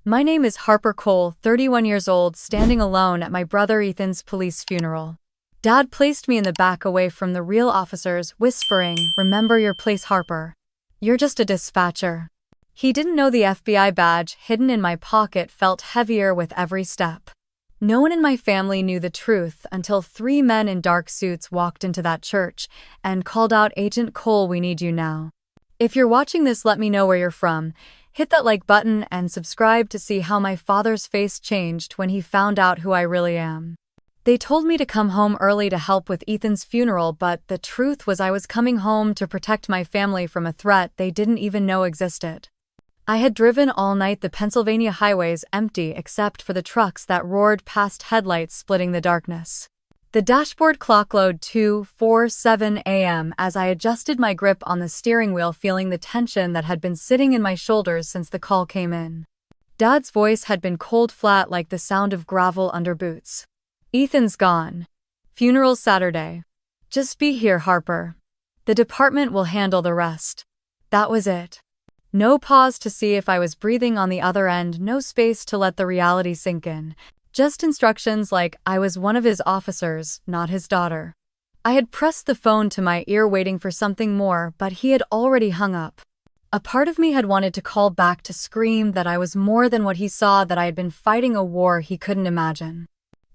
My name is Harper Cole, 31 years old, standing alone at my brother Ethan's police funeral. Dad placed me in the back away from the real officers, whispering, "Remember your place, Harper. You're just a dispatcher." He didn't know the FBI badge hidden in my pocket felt heavier with every step. No one in my family knew the truth until 3 men in dark suits walked into that church and called out, "Agent Cole, we need you now." If you're watching this, let me know where you're from. Hit that like button and subscribe to see how my father's face changed when he found out who I really am. They told me to come home early to help with Ethan's funeral, but the truth was I was coming home to protect my family from a threat they didn't even know existed. I had driven all night, the Pennsylvania highways empty except for the trucks that roared past, headlights splitting the darkness. The dashboard clock glowed 2:47 a.m. as I adjusted my grip on the steering wheel, feeling the tension that had been sitting in my shoulders since the call came in. Dad's voice had been cold, flat, like the sound of gravel under boots. "Ethan's gone. Funeral's Saturday. Just be here, Harper. The department will handle the rest." That was it. No pause to see if I was breathing on the other end, no space to let the reality sink in. Just instructions like I was one of his officers, not his daughter. I had pressed the phone to my ear, waiting for something more, but he had already hung up. A part of me had wanted to call back, to scream that I was more than what he saw, that I had been fighting a war he couldn't imagine.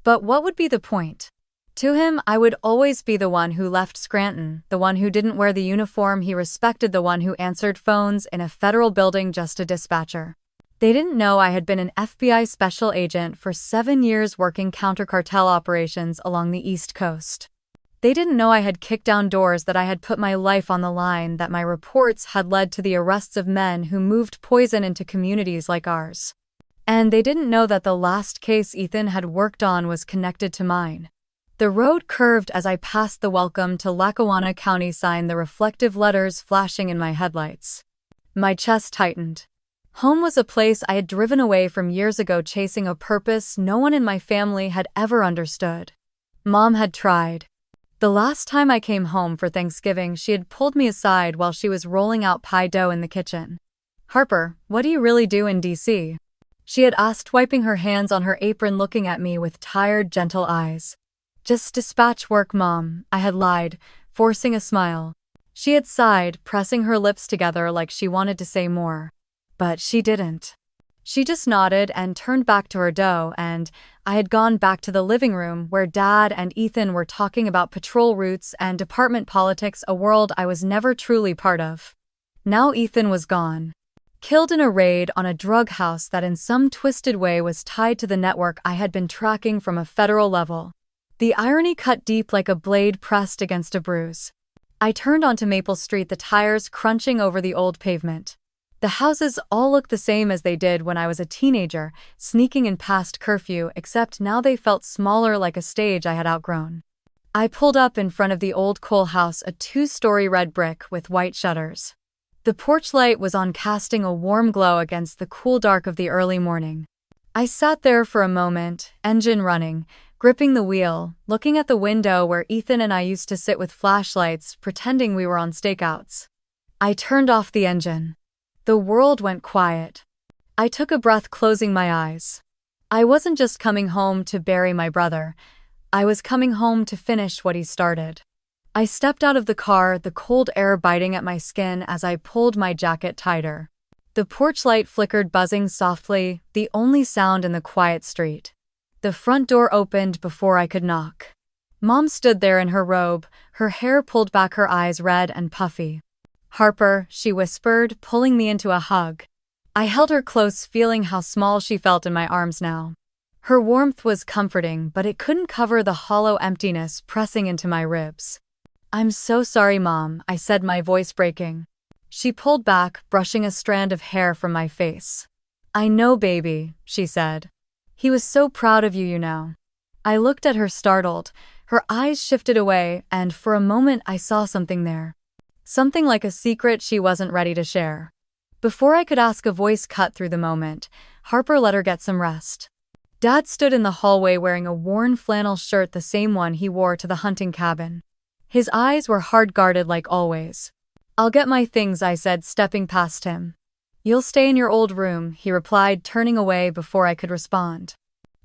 But what would be the point? To him, I would always be the one who left Scranton, the one who didn't wear the uniform he respected, the one who answered phones in a federal building, just a dispatcher. They didn't know I had been an FBI special agent for 7 years, working counter-cartel operations along the East Coast. They didn't know I had kicked down doors, that I had put my life on the line, that my reports had led to the arrests of men who moved poison into communities like ours. And they didn't know that the last case Ethan had worked on was connected to mine. The road curved as I passed the "Welcome to Lackawanna County" sign, the reflective letters flashing in my headlights. My chest tightened. Home was a place I had driven away from years ago, chasing a purpose no one in my family had ever understood. Mom had tried. The last time I came home for Thanksgiving, she had pulled me aside while she was rolling out pie dough in the kitchen. "Harper, what do you really do in D.C.?" she had asked, wiping her hands on her apron, looking at me with tired, gentle eyes. "Just dispatch work, Mom," I had lied, forcing a smile. She had sighed, pressing her lips together like she wanted to say more. But she didn't. She just nodded and turned back to her dough, and I had gone back to the living room where Dad and Ethan were talking about patrol routes and department politics, a world I was never truly part of. Now Ethan was gone. Killed in a raid on a drug house that in some twisted way was tied to the network I had been tracking from a federal level. The irony cut deep like a blade pressed against a bruise. I turned onto Maple Street, the tires crunching over the old pavement. The houses all looked the same as they did when I was a teenager, sneaking in past curfew, except now they felt smaller, like a stage I had outgrown. I pulled up in front of the old Cole house, a 2-story red brick with white shutters. The porch light was on, casting a warm glow against the cool dark of the early morning. I sat there for a moment, engine running, gripping the wheel, looking at the window where Ethan and I used to sit with flashlights, pretending we were on stakeouts. I turned off the engine. The world went quiet. I took a breath, closing my eyes. I wasn't just coming home to bury my brother. I was coming home to finish what he started. I stepped out of the car, the cold air biting at my skin as I pulled my jacket tighter. The porch light flickered, buzzing softly, the only sound in the quiet street. The front door opened before I could knock. Mom stood there in her robe, her hair pulled back, her eyes red and puffy. "Harper," she whispered, pulling me into a hug. I held her close, feeling how small she felt in my arms now. Her warmth was comforting, but it couldn't cover the hollow emptiness pressing into my ribs. "I'm so sorry, Mom," I said, my voice breaking. She pulled back, brushing a strand of hair from my face. "I know, baby," she said. "He was so proud of you, you know." I looked at her, startled. Her eyes shifted away, and for a moment I saw something there. Something like a secret she wasn't ready to share. Before I could ask, a voice cut through the moment. "Harper, let her get some rest." Dad stood in the hallway wearing a worn flannel shirt, the same one he wore to the hunting cabin. His eyes were hard, guarded like always. "I'll get my things," I said, stepping past him. "You'll stay in your old room," he replied, turning away before I could respond.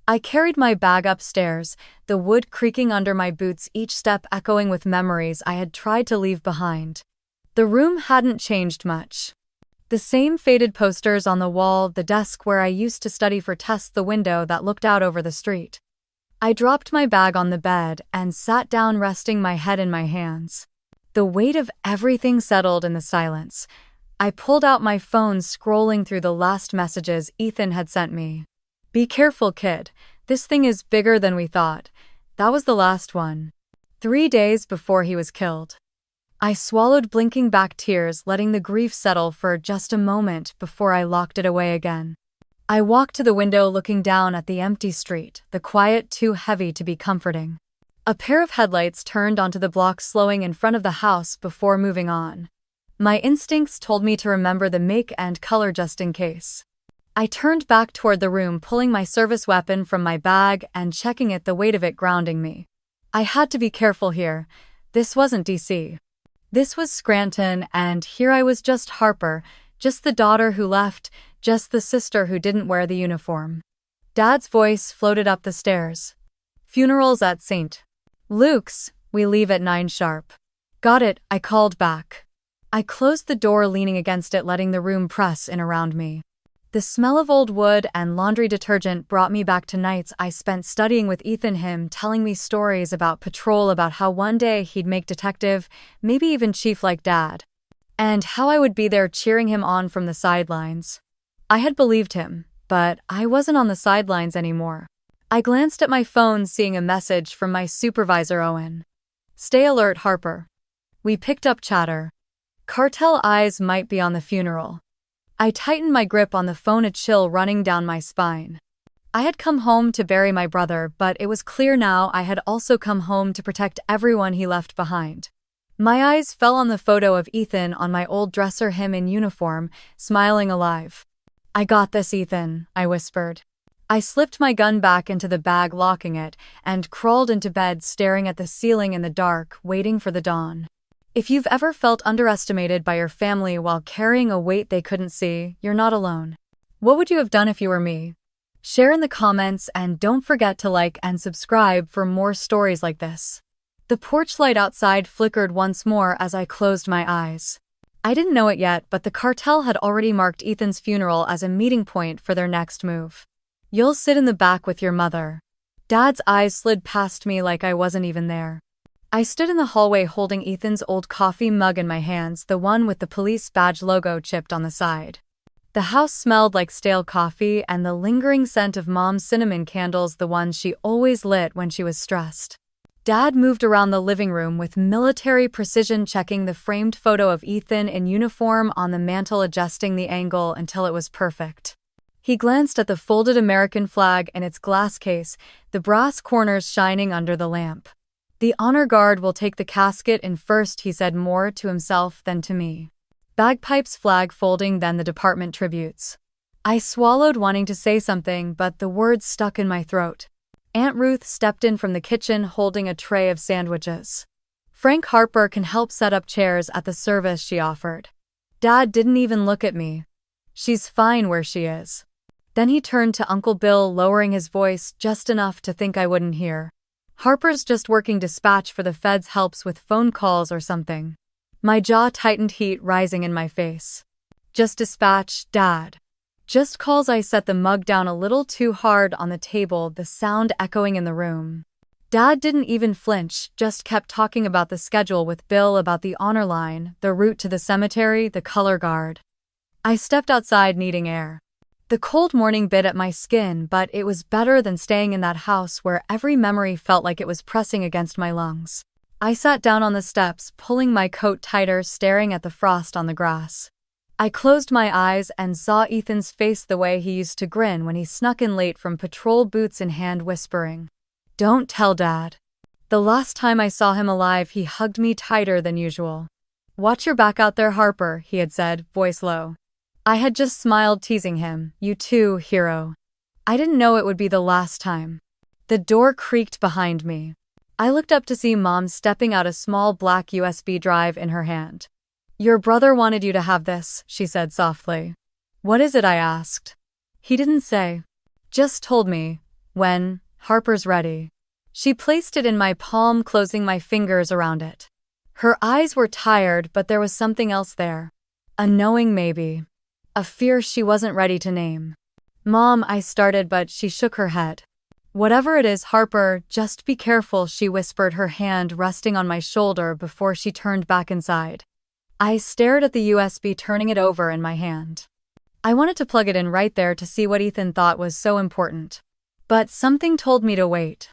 I carried my bag upstairs, the wood creaking under my boots, each step echoing with memories I had tried to leave behind. The room hadn't changed much. The same faded posters on the wall, the desk where I used to study for tests, the window that looked out over the street. I dropped my bag on the bed and sat down, resting my head in my hands. The weight of everything settled in the silence. I pulled out my phone, scrolling through the last messages Ethan had sent me. "Be careful, kid. This thing is bigger than we thought." That was the last one. 3 days before he was killed. I swallowed, blinking back tears, letting the grief settle for just a moment before I locked it away again. I walked to the window, looking down at the empty street, the quiet too heavy to be comforting. A pair of headlights turned onto the block, slowing in front of the house before moving on. My instincts told me to remember the make and color just in case. I turned back toward the room, pulling my service weapon from my bag and checking it, the weight of it grounding me. I had to be careful here. This wasn't DC. This was Scranton, and here I was, just Harper, just the daughter who left, just the sister who didn't wear the uniform. Dad's voice floated up the stairs. "Funeral's at St. Luke's. We leave at 9 sharp." "Got it," I called back. I closed the door, leaning against it, letting the room press in around me. The smell of old wood and laundry detergent brought me back to nights I spent studying with Ethan, him telling me stories about patrol, about how one day he'd make detective, maybe even chief like Dad, and how I would be there cheering him on from the sidelines. I had believed him, but I wasn't on the sidelines anymore. I glanced at my phone, seeing a message from my supervisor, Owen. "Stay alert, Harper." We picked up chatter. Cartel eyes might be on the funeral. I tightened my grip on the phone, a chill running down my spine. I had come home to bury my brother, but it was clear now I had also come home to protect everyone he left behind. My eyes fell on the photo of Ethan on my old dresser, him in uniform, smiling, alive. "I got this, Ethan," I whispered. I slipped my gun back into the bag, locking it, and crawled into bed, staring at the ceiling in the dark, waiting for the dawn. If you've ever felt underestimated by your family while carrying a weight they couldn't see, you're not alone. What would you have done if you were me? Share in the comments, and don't forget to like and subscribe for more stories like this. The porch light outside flickered once more as I closed my eyes. I didn't know it yet, but the cartel had already marked Ethan's funeral as a meeting point for their next move. "You'll sit in the back with your mother." Dad's eyes slid past me like I wasn't even there. I stood in the hallway, holding Ethan's old coffee mug in my hands, the one with the police badge logo chipped on the side. The house smelled like stale coffee and the lingering scent of Mom's cinnamon candles, the ones she always lit when she was stressed. Dad moved around the living room with military precision, checking the framed photo of Ethan in uniform on the mantel, adjusting the angle until it was perfect. He glanced at the folded American flag in its glass case, the brass corners shining under the lamp. "The honor guard will take the casket in first," he said, more to himself than to me. "Bagpipes, flag folding, then the department tributes." I swallowed, wanting to say something, but the words stuck in my throat. Aunt Ruth stepped in from the kitchen, holding a tray of sandwiches. "Frank Harper can help set up chairs at the service," she offered. Dad didn't even look at me. "She's fine where she is." Then he turned to Uncle Bill, lowering his voice just enough to think I wouldn't hear. "Harper's just working dispatch for the feds, helps with phone calls or something." My jaw tightened, heat rising in my face. "Just dispatch, Dad?" "Just calls." I set the mug down a little too hard on the table, the sound echoing in the room. Dad didn't even flinch, just kept talking about the schedule with Bill, about the honor line, the route to the cemetery, the color guard. I stepped outside, needing air. The cold morning bit at my skin, but it was better than staying in that house where every memory felt like it was pressing against my lungs. I sat down on the steps, pulling my coat tighter, staring at the frost on the grass. I closed my eyes and saw Ethan's face, the way he used to grin when he snuck in late from patrol, boots in hand, whispering, "Don't tell Dad." The last time I saw him alive, he hugged me tighter than usual. "Watch your back out there, Harper," he had said, voice low. I had just smiled, teasing him. "You too, hero." I didn't know it would be the last time. The door creaked behind me. I looked up to see Mom stepping out, a small black USB drive in her hand. "Your brother wanted you to have this," she said softly. What is it? I asked. He didn't say. Just told me, when Harper's ready. She placed it in my palm, closing my fingers around it. Her eyes were tired, but there was something else there. A knowing maybe. A fear she wasn't ready to name. Mom, I started, but she shook her head. Whatever it is, Harper, just be careful, she whispered, her hand resting on my shoulder before she turned back inside. I stared at the USB, turning it over in my hand. I wanted to plug it in right there to see what Ethan thought was so important. But something told me to wait.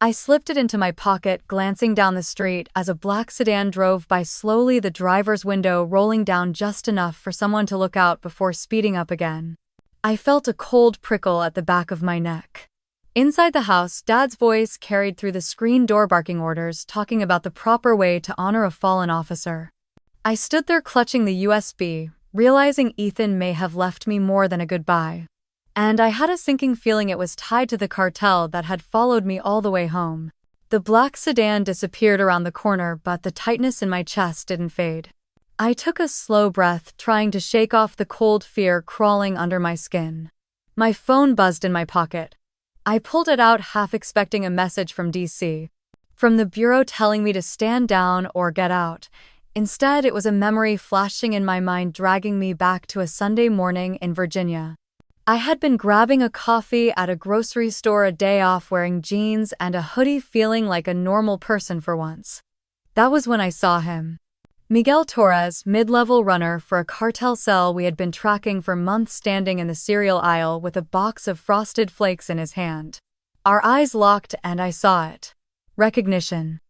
I slipped it into my pocket, glancing down the street as a black sedan drove by slowly, the driver's window rolling down just enough for someone to look out before speeding up again. I felt a cold prickle at the back of my neck. Inside the house, Dad's voice carried through the screen door, barking orders, talking about the proper way to honor a fallen officer. I stood there clutching the USB, realizing Ethan may have left me more than a goodbye. And I had a sinking feeling it was tied to the cartel that had followed me all the way home. The black sedan disappeared around the corner, but the tightness in my chest didn't fade. I took a slow breath, trying to shake off the cold fear crawling under my skin. My phone buzzed in my pocket. I pulled it out, half expecting a message from DC. From the bureau telling me to stand down or get out. Instead, it was a memory flashing in my mind, dragging me back to a Sunday morning in Virginia. I had been grabbing a coffee at a grocery store, a day off, wearing jeans and a hoodie, feeling like a normal person for once. That was when I saw him. Miguel Torres, mid-level runner for a cartel cell we had been tracking for months, standing in the cereal aisle with a box of Frosted Flakes in his hand. Our eyes locked and I saw it. Recognition.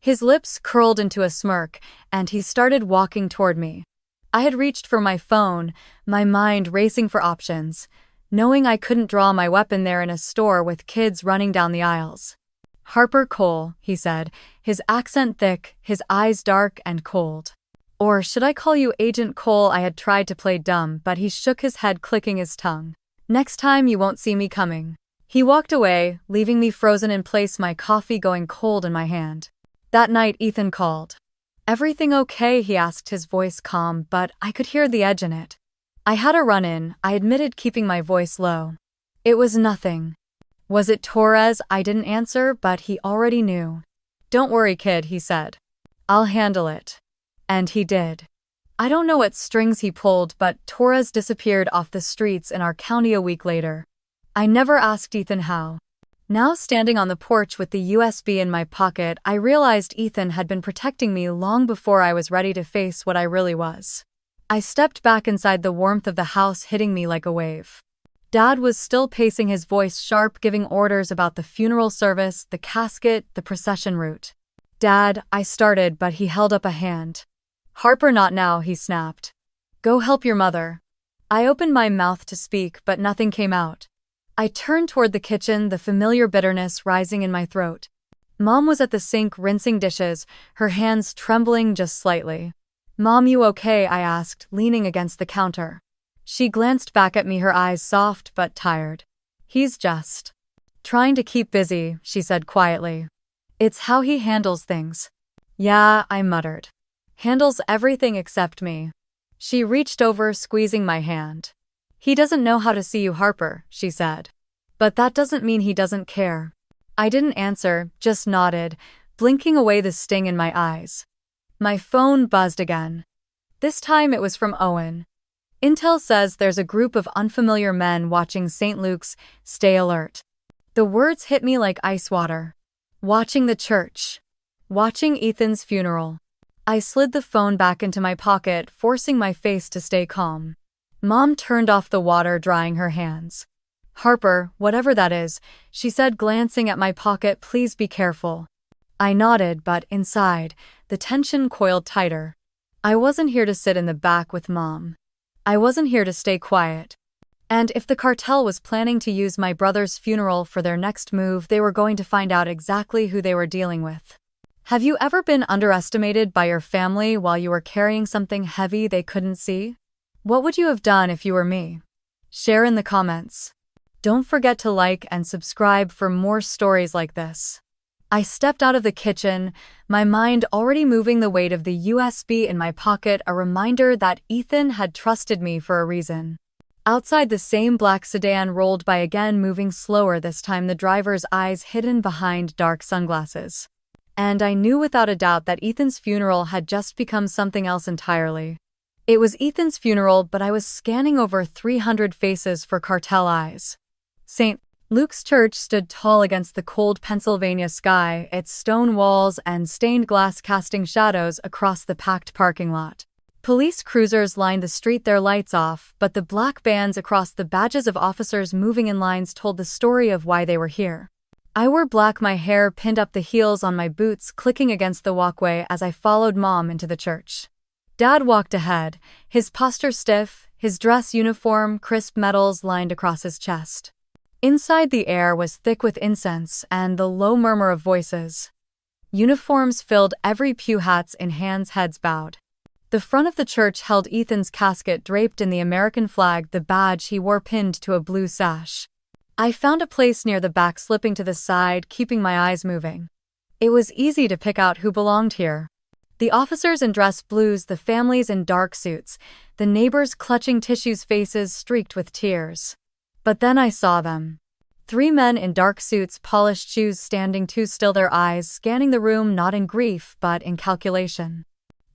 His lips curled into a smirk, and he started walking toward me. I had reached for my phone, my mind racing for options, knowing I couldn't draw my weapon there in a store with kids running down the aisles. Harper Cole, he said, his accent thick, his eyes dark and cold. Or should I call you Agent Cole? I had tried to play dumb, but he shook his head, clicking his tongue. Next time you won't see me coming. He walked away, leaving me frozen in place, my coffee going cold in my hand. That night, Ethan called. Everything okay? He asked, his voice calm, but I could hear the edge in it. I had a run-in, I admitted, keeping my voice low. It was nothing. Was it Torres? I didn't answer, but he already knew. Don't worry, kid, he said. I'll handle it. And he did. I don't know what strings he pulled, but Torres disappeared off the streets in our county a week later. I never asked Ethan how. Now, standing on the porch with the USB in my pocket, I realized Ethan had been protecting me long before I was ready to face what I really was. I stepped back inside, the warmth of the house hitting me like a wave. Dad was still pacing, his voice sharp, giving orders about the funeral service, the casket, the procession route. Dad, I started, but he held up a hand. Harper, not now, he snapped. Go help your mother. I opened my mouth to speak, but nothing came out. I turned toward the kitchen, the familiar bitterness rising in my throat. Mom was at the sink rinsing dishes, her hands trembling just slightly. Mom, you okay? I asked, leaning against the counter. She glanced back at me, her eyes soft but tired. He's just trying to keep busy, she said quietly. It's how he handles things. Yeah, I muttered. Handles everything except me. She reached over, squeezing my hand. He doesn't know how to see you, Harper, she said. But that doesn't mean he doesn't care. I didn't answer, just nodded, blinking away the sting in my eyes. My phone buzzed again. This time it was from Owen. Intel says there's a group of unfamiliar men watching St. Luke's, stay alert. The words hit me like ice water. Watching the church. Watching Ethan's funeral. I slid the phone back into my pocket, forcing my face to stay calm. Mom turned off the water, drying her hands. Harper, whatever that is, she said, glancing at my pocket, please be careful. I nodded, but inside, the tension coiled tighter. I wasn't here to sit in the back with Mom. I wasn't here to stay quiet. And if the cartel was planning to use my brother's funeral for their next move, they were going to find out exactly who they were dealing with. Have you ever been underestimated by your family while you were carrying something heavy they couldn't see? What would you have done if you were me? Share in the comments. Don't forget to like and subscribe for more stories like this. I stepped out of the kitchen, my mind already moving, the weight of the USB in my pocket, a reminder that Ethan had trusted me for a reason. Outside, the same black sedan rolled by again, moving slower, this time the driver's eyes hidden behind dark sunglasses. And I knew without a doubt that Ethan's funeral had just become something else entirely. It was Ethan's funeral, but I was scanning over 300 faces for cartel eyes. St. Luke's Church stood tall against the cold Pennsylvania sky, its stone walls and stained glass casting shadows across the packed parking lot. Police cruisers lined the street, their lights off, but the black bands across the badges of officers moving in lines told the story of why they were here. I wore black, my hair pinned up, the heels on my boots clicking against the walkway as I followed Mom into the church. Dad walked ahead, his posture stiff, his dress uniform, crisp medals lined across his chest. Inside, the air was thick with incense and the low murmur of voices. Uniforms filled every pew, hats in hands, heads bowed. The front of the church held Ethan's casket draped in the American flag, the badge he wore pinned to a blue sash. I found a place near the back, slipping to the side, keeping my eyes moving. It was easy to pick out who belonged here. The officers in dress blues, the families in dark suits, the neighbors clutching tissues, faces streaked with tears. But then I saw them. 3 men in dark suits, polished shoes, standing too still, their eyes scanning the room, not in grief but in calculation.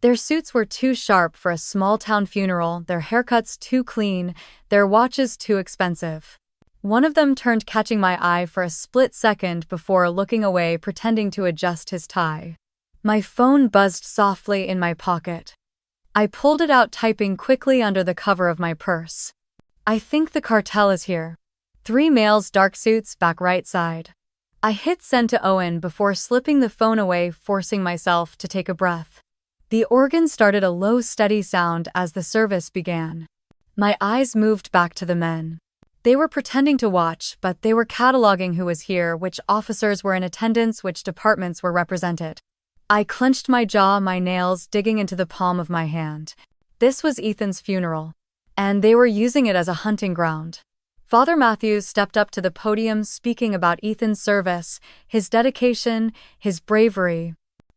Their suits were too sharp for a small-town funeral, their haircuts too clean, their watches too expensive. One of them turned, catching my eye for a split second before looking away, pretending to adjust his tie. My phone buzzed softly in my pocket. I pulled it out, typing quickly under the cover of my purse. I think the cartel is here. 3 males, dark suits, back right side. I hit send to Owen before slipping the phone away, forcing myself to take a breath. The organ started a low, steady sound as the service began. My eyes moved back to the men. They were pretending to watch, but they were cataloging who was here, which officers were in attendance, which departments were represented. I clenched my jaw, my nails digging into the palm of my hand. This was Ethan's funeral, and they were using it as a hunting ground. Father Matthews stepped up to the podium, speaking about Ethan's service, his dedication, his bravery.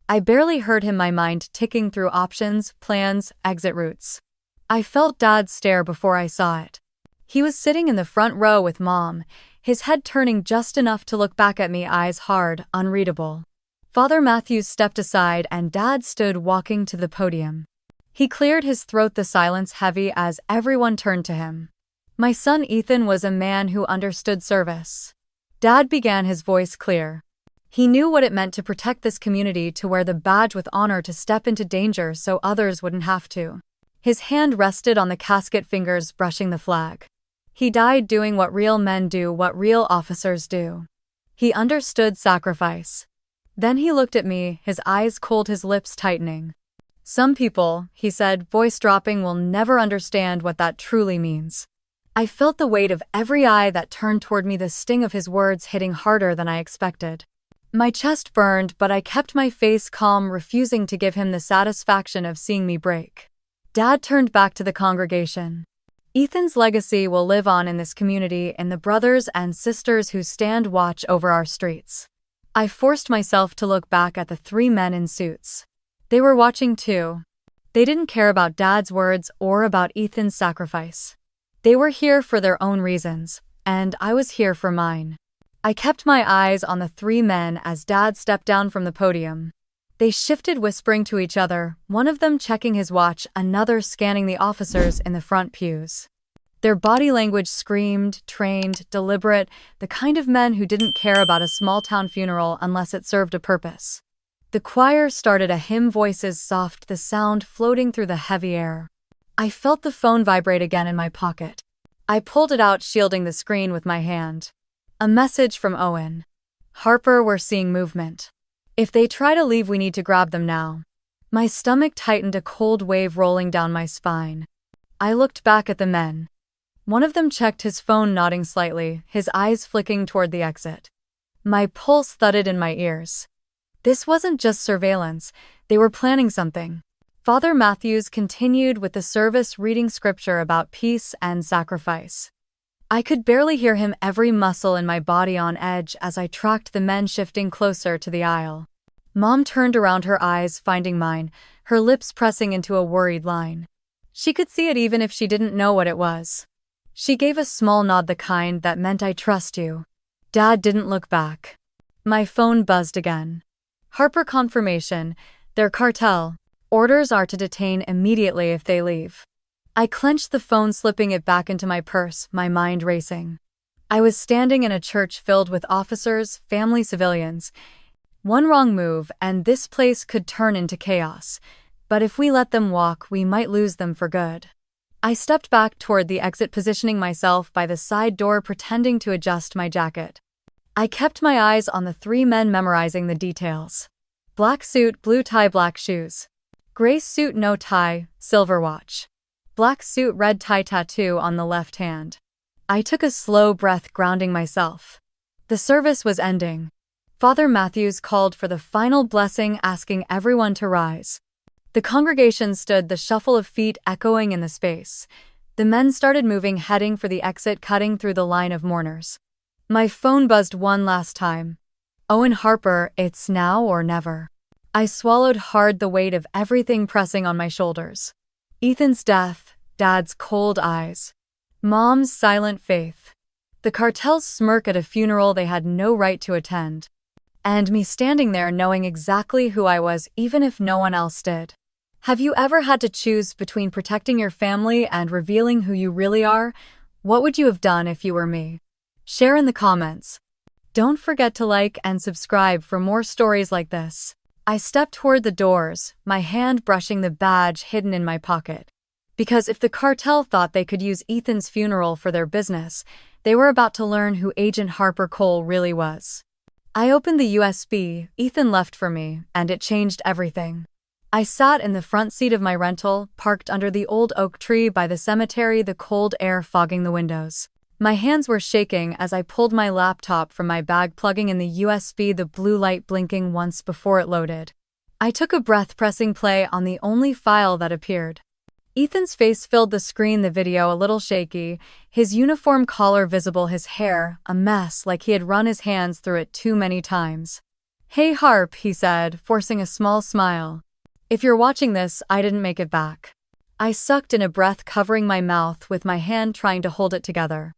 I barely heard him, my mind ticking through options, plans, exit routes. I felt Dad's stare before I saw it. He was sitting in the front row with Mom, his head turning just enough to look back at me, eyes hard, unreadable. Father Matthews stepped aside and Dad stood, walking to the podium. He cleared his throat, the silence heavy as everyone turned to him. My son Ethan was a man who understood service. Dad began, his voice clear. He knew what it meant to protect this community, to wear the badge with honor, to step into danger so others wouldn't have to. His hand rested on the casket, fingers brushing the flag. He died doing what real men do, what real officers do. He understood sacrifice. Then he looked at me, his eyes cold, his lips tightening. Some people, he said, voice dropping, will never understand what that truly means. I felt the weight of every eye that turned toward me, the sting of his words hitting harder than I expected. My chest burned, but I kept my face calm, refusing to give him the satisfaction of seeing me break. Dad turned back to the congregation. Ethan's legacy will live on in this community, in the brothers and sisters who stand watch over our streets. I forced myself to look back at the 3 men in suits. They were watching too. They didn't care about Dad's words or about Ethan's sacrifice. They were here for their own reasons, and I was here for mine. I kept my eyes on the 3 men as Dad stepped down from the podium. They shifted, whispering to each other, one of them checking his watch, another scanning the officers in the front pews. Their body language screamed, trained, deliberate, the kind of men who didn't care about a small-town funeral unless it served a purpose. The choir started a hymn, voices soft, the sound floating through the heavy air. I felt the phone vibrate again in my pocket. I pulled it out, shielding the screen with my hand. A message from Owen. Harper, we're seeing movement. If they try to leave, we need to grab them now. My stomach tightened, a cold wave rolling down my spine. I looked back at the men. One of them checked his phone, nodding slightly, his eyes flicking toward the exit. My pulse thudded in my ears. This wasn't just surveillance, they were planning something. Father Matthews continued with the service, reading scripture about peace and sacrifice. I could barely hear him, every muscle in my body on edge as I tracked the men shifting closer to the aisle. Mom turned around, her eyes finding mine, her lips pressing into a worried line. She could see it even if she didn't know what it was. She gave a small nod, the kind that meant I trust you. Dad didn't look back. My phone buzzed again. Harper confirmation. Their cartel. Orders are to detain immediately if they leave. I clenched the phone, slipping it back into my purse, my mind racing. I was standing in a church filled with officers, family, civilians. One wrong move, and this place could turn into chaos. But if we let them walk, we might lose them for good. I stepped back toward the exit, positioning myself by the side door, pretending to adjust my jacket. I kept my eyes on the three men, memorizing the details. Black suit, blue tie, black shoes. Gray suit, no tie, silver watch. Black suit, red tie, tattoo on the left hand. I took a slow breath, grounding myself. The service was ending. Father Matthews called for the final blessing, asking everyone to rise. The congregation stood, the shuffle of feet echoing in the space. The men started moving, heading for the exit, cutting through the line of mourners. My phone buzzed one last time. Owen Harper, it's now or never. I swallowed hard, the weight of everything pressing on my shoulders. Ethan's death, Dad's cold eyes. Mom's silent faith. The cartel's smirk at a funeral they had no right to attend. And me standing there knowing exactly who I was, even if no one else did. Have you ever had to choose between protecting your family and revealing who you really are? What would you have done if you were me? Share in the comments. Don't forget to like and subscribe for more stories like this. I stepped toward the doors, my hand brushing the badge hidden in my pocket. Because if the cartel thought they could use Ethan's funeral for their business, they were about to learn who Agent Harper Cole really was. I opened the USB Ethan left for me, and it changed everything. I sat in the front seat of my rental, parked under the old oak tree by the cemetery, the cold air fogging the windows. My hands were shaking as I pulled my laptop from my bag, plugging in the USB, the blue light blinking once before it loaded. I took a breath, pressing play on the only file that appeared. Ethan's face filled the screen, the video a little shaky, his uniform collar visible, his hair a mess, like he had run his hands through it too many times. "Hey Harp," he said, forcing a small smile. "If you're watching this, I didn't make it back." I sucked in a breath, covering my mouth with my hand, trying to hold it together.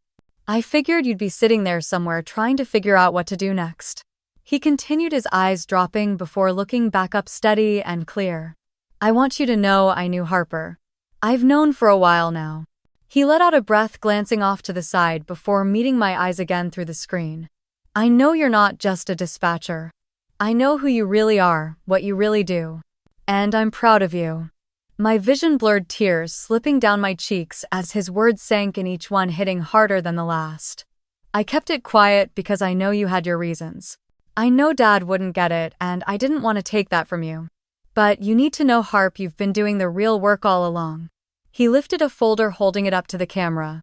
"I figured you'd be sitting there somewhere trying to figure out what to do next." He continued, his eyes dropping before looking back up, steady and clear. "I want you to know I knew Harper. I've known for a while now." He let out a breath, glancing off to the side before meeting my eyes again through the screen. "I know you're not just a dispatcher. I know who you really are, what you really do. And I'm proud of you." My vision blurred, tears slipping down my cheeks as his words sank in, each one hitting harder than the last. "I kept it quiet because I know you had your reasons. I know Dad wouldn't get it, and I didn't want to take that from you. But you need to know, Harp, you've been doing the real work all along." He lifted a folder, holding it up to the camera.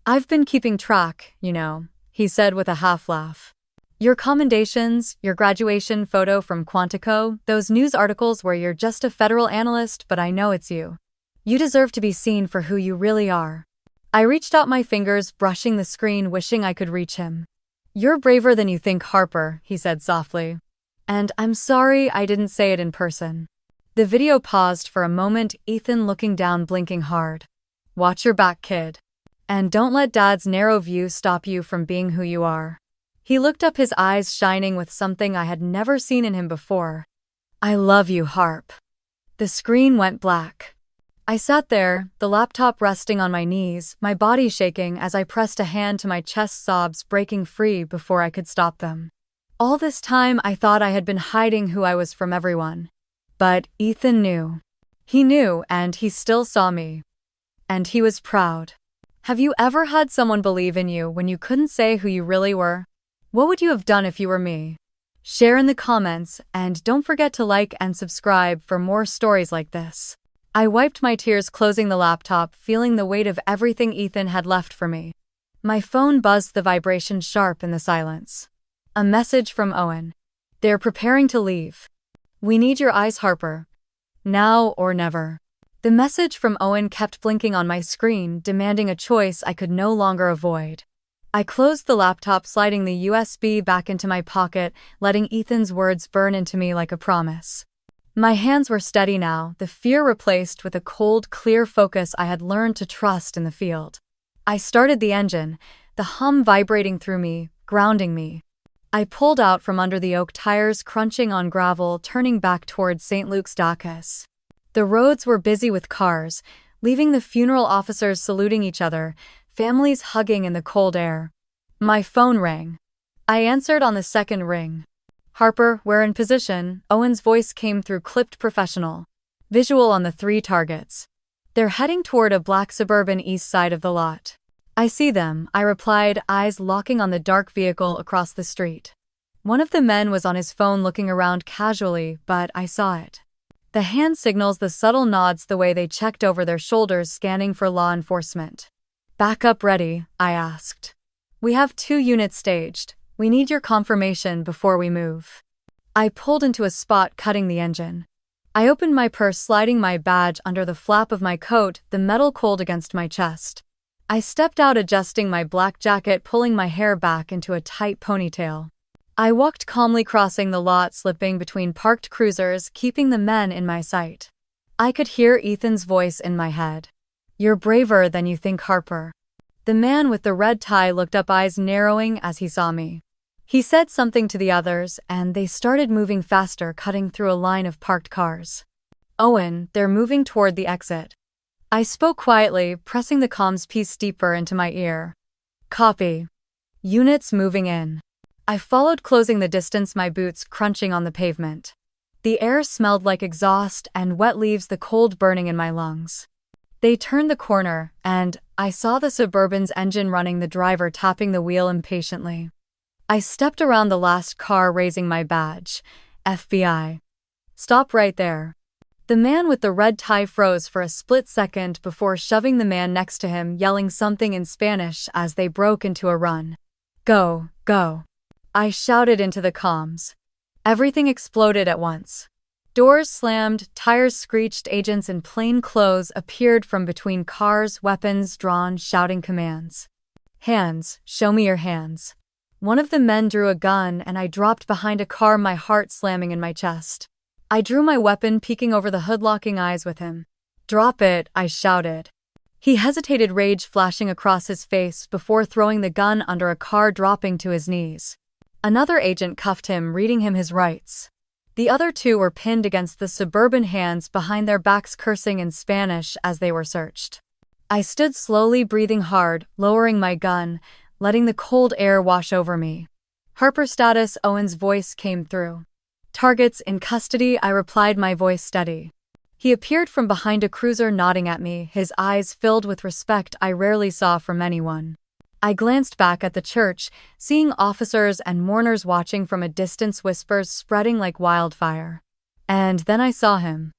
"I've been keeping track, you know," he said with a half laugh. "Your commendations, your graduation photo from Quantico, those news articles where you're just a federal analyst, but I know it's you. You deserve to be seen for who you really are." I reached out my fingers, brushing the screen, wishing I could reach him. "You're braver than you think, Harper," he said softly. "And I'm sorry I didn't say it in person." The video paused for a moment, Ethan looking down, blinking hard. "Watch your back, kid. And don't let Dad's narrow view stop you from being who you are." He looked up, his eyes shining with something I had never seen in him before. "I love you, Harp." The screen went black. I sat there, the laptop resting on my knees, my body shaking as I pressed a hand to my chest, sobs breaking free before I could stop them. All this time I thought I had been hiding who I was from everyone. But Ethan knew. He knew, and he still saw me. And he was proud. Have you ever had someone believe in you when you couldn't say who you really were? What would you have done if you were me? Share in the comments, and don't forget to like and subscribe for more stories like this. I wiped my tears, closing the laptop, feeling the weight of everything Ethan had left for me. My phone buzzed, the vibration sharp in the silence. A message from Owen. "They're preparing to leave. We need your eyes, Harper. Now or never." The message from Owen kept blinking on my screen, demanding a choice I could no longer avoid. I closed the laptop, sliding the USB back into my pocket, letting Ethan's words burn into me like a promise. My hands were steady now, the fear replaced with a cold, clear focus I had learned to trust in the field. I started the engine, the hum vibrating through me, grounding me. I pulled out from under the oak tires, crunching on gravel, turning back towards St. Luke's Dacus. The roads were busy with cars, leaving the funeral officers saluting each other, families hugging in the cold air. My phone rang. I answered on the second ring. "Harper, we're in position," Owen's voice came through, clipped professional. "Visual on the 3 targets. They're heading toward a black Suburban east side of the lot." "I see them," I replied, eyes locking on the dark vehicle across the street. One of the men was on his phone looking around casually, but I saw it. The hand signals, the subtle nods, the way they checked over their shoulders, scanning for law enforcement. "Backup ready?" I asked. "We have 2 units staged. We need your confirmation before we move." I pulled into a spot, cutting the engine. I opened my purse, sliding my badge under the flap of my coat, the metal cold against my chest. I stepped out, adjusting my black jacket, pulling my hair back into a tight ponytail. I walked calmly, crossing the lot, slipping between parked cruisers, keeping the men in my sight. I could hear Ethan's voice in my head. "You're braver than you think, Harper." The man with the red tie looked up, eyes narrowing as he saw me. He said something to the others, and they started moving faster, cutting through a line of parked cars. "Owen, they're moving toward the exit." I spoke quietly, pressing the comms piece deeper into my ear. "Copy. Units moving in." I followed, closing the distance, my boots crunching on the pavement. The air smelled like exhaust and wet leaves, the cold burning in my lungs. They turned the corner, and I saw the Suburban's engine running, the driver tapping the wheel impatiently. I stepped around the last car, raising my badge. "FBI. Stop right there." The man with the red tie froze for a split second before shoving the man next to him, yelling something in Spanish as they broke into a run. "Go, go," I shouted into the comms. Everything exploded at once. Doors slammed, tires screeched, agents in plain clothes appeared from between cars, weapons drawn, shouting commands. "Hands, show me your hands." One of the men drew a gun, and I dropped behind a car, my heart slamming in my chest. I drew my weapon, peeking over the hood, locking eyes with him. "Drop it," I shouted. He hesitated, rage flashing across his face before throwing the gun under a car, dropping to his knees. Another agent cuffed him, reading him his rights. The other 2 were pinned against the Suburban, hands behind their backs, cursing in Spanish as they were searched. I stood slowly, breathing hard, lowering my gun, letting the cold air wash over me. "Harper status," Owen's voice came through. "Targets in custody," I replied, my voice steady. He appeared from behind a cruiser, nodding at me, his eyes filled with respect I rarely saw from anyone. I glanced back at the church, seeing officers and mourners watching from a distance, whispers spreading like wildfire. And then I saw him.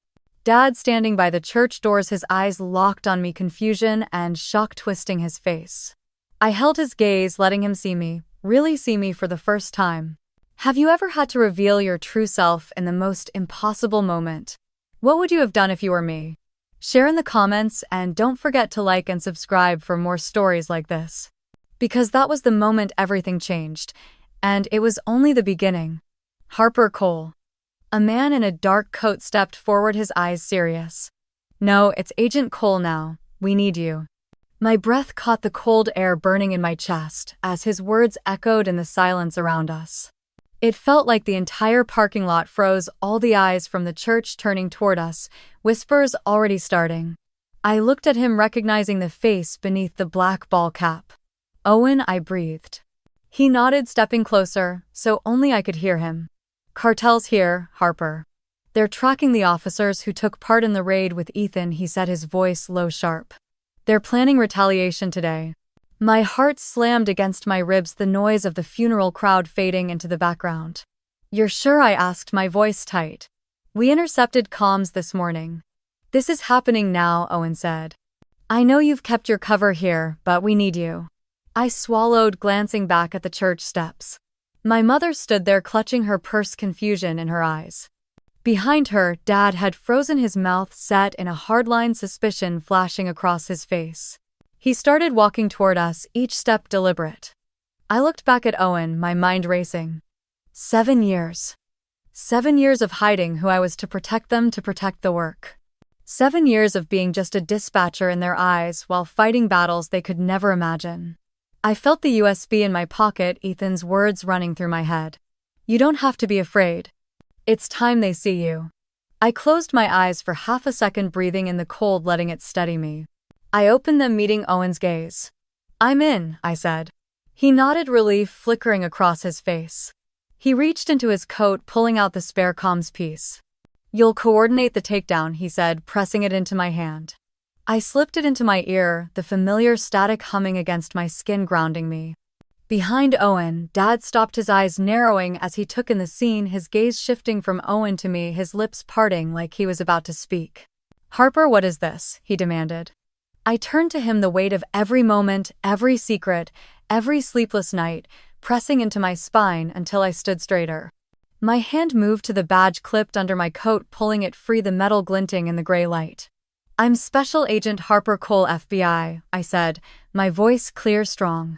Dad standing by the church doors, his eyes locked on me, confusion and shock twisting his face. I held his gaze, letting him see me, really see me for the first time. Have you ever had to reveal your true self in the most impossible moment? What would you have done if you were me? Share in the comments, and don't forget to like and subscribe for more stories like this. Because that was the moment everything changed, and it was only the beginning. Harper Cole. A man in a dark coat stepped forward, his eyes serious. "No, it's Agent Cole now. We need you." My breath caught the cold air burning in my chest as his words echoed in the silence around us. It felt like the entire parking lot froze, all the eyes from the church turning toward us, whispers already starting. I looked at him, recognizing the face beneath the black ball cap. "Owen," I breathed. He nodded, stepping closer, so only I could hear him. "Cartel's here, Harper. They're tracking the officers who took part in the raid with Ethan," he said, his voice low, sharp. "They're planning retaliation today." My heart slammed against my ribs, the noise of the funeral crowd fading into the background. "You're sure?" I asked, my voice tight. "We intercepted comms this morning." "This is happening now," Owen said. "I know you've kept your cover here, but we need you." I swallowed, glancing back at the church steps. My mother stood there, clutching her purse, confusion in her eyes. Behind her, Dad had frozen, his mouth set in a hardline, suspicion flashing across his face. He started walking toward us, each step deliberate. I looked back at Owen, my mind racing. 7 years. 7 years of hiding who I was to protect them, to protect the work. 7 years of being just a dispatcher in their eyes while fighting battles they could never imagine. I felt the USB in my pocket, Ethan's words running through my head. You don't have to be afraid. It's time they see you. I closed my eyes for half a second, breathing in the cold, letting it steady me. I opened them, meeting Owen's gaze. I'm in, I said. He nodded, relief flickering across his face. He reached into his coat, pulling out the spare comms piece. You'll coordinate the takedown, he said, pressing it into my hand. I slipped it into my ear, the familiar static humming against my skin, grounding me. Behind Owen, Dad stopped, his eyes narrowing as he took in the scene, his gaze shifting from Owen to me, his lips parting like he was about to speak. Harper, what is this? He demanded. I turned to him, the weight of every moment, every secret, every sleepless night, pressing into my spine until I stood straighter. My hand moved to the badge clipped under my coat, pulling it free, the metal glinting in the gray light. I'm Special Agent Harper Cole, FBI, I said, my voice clear, strong.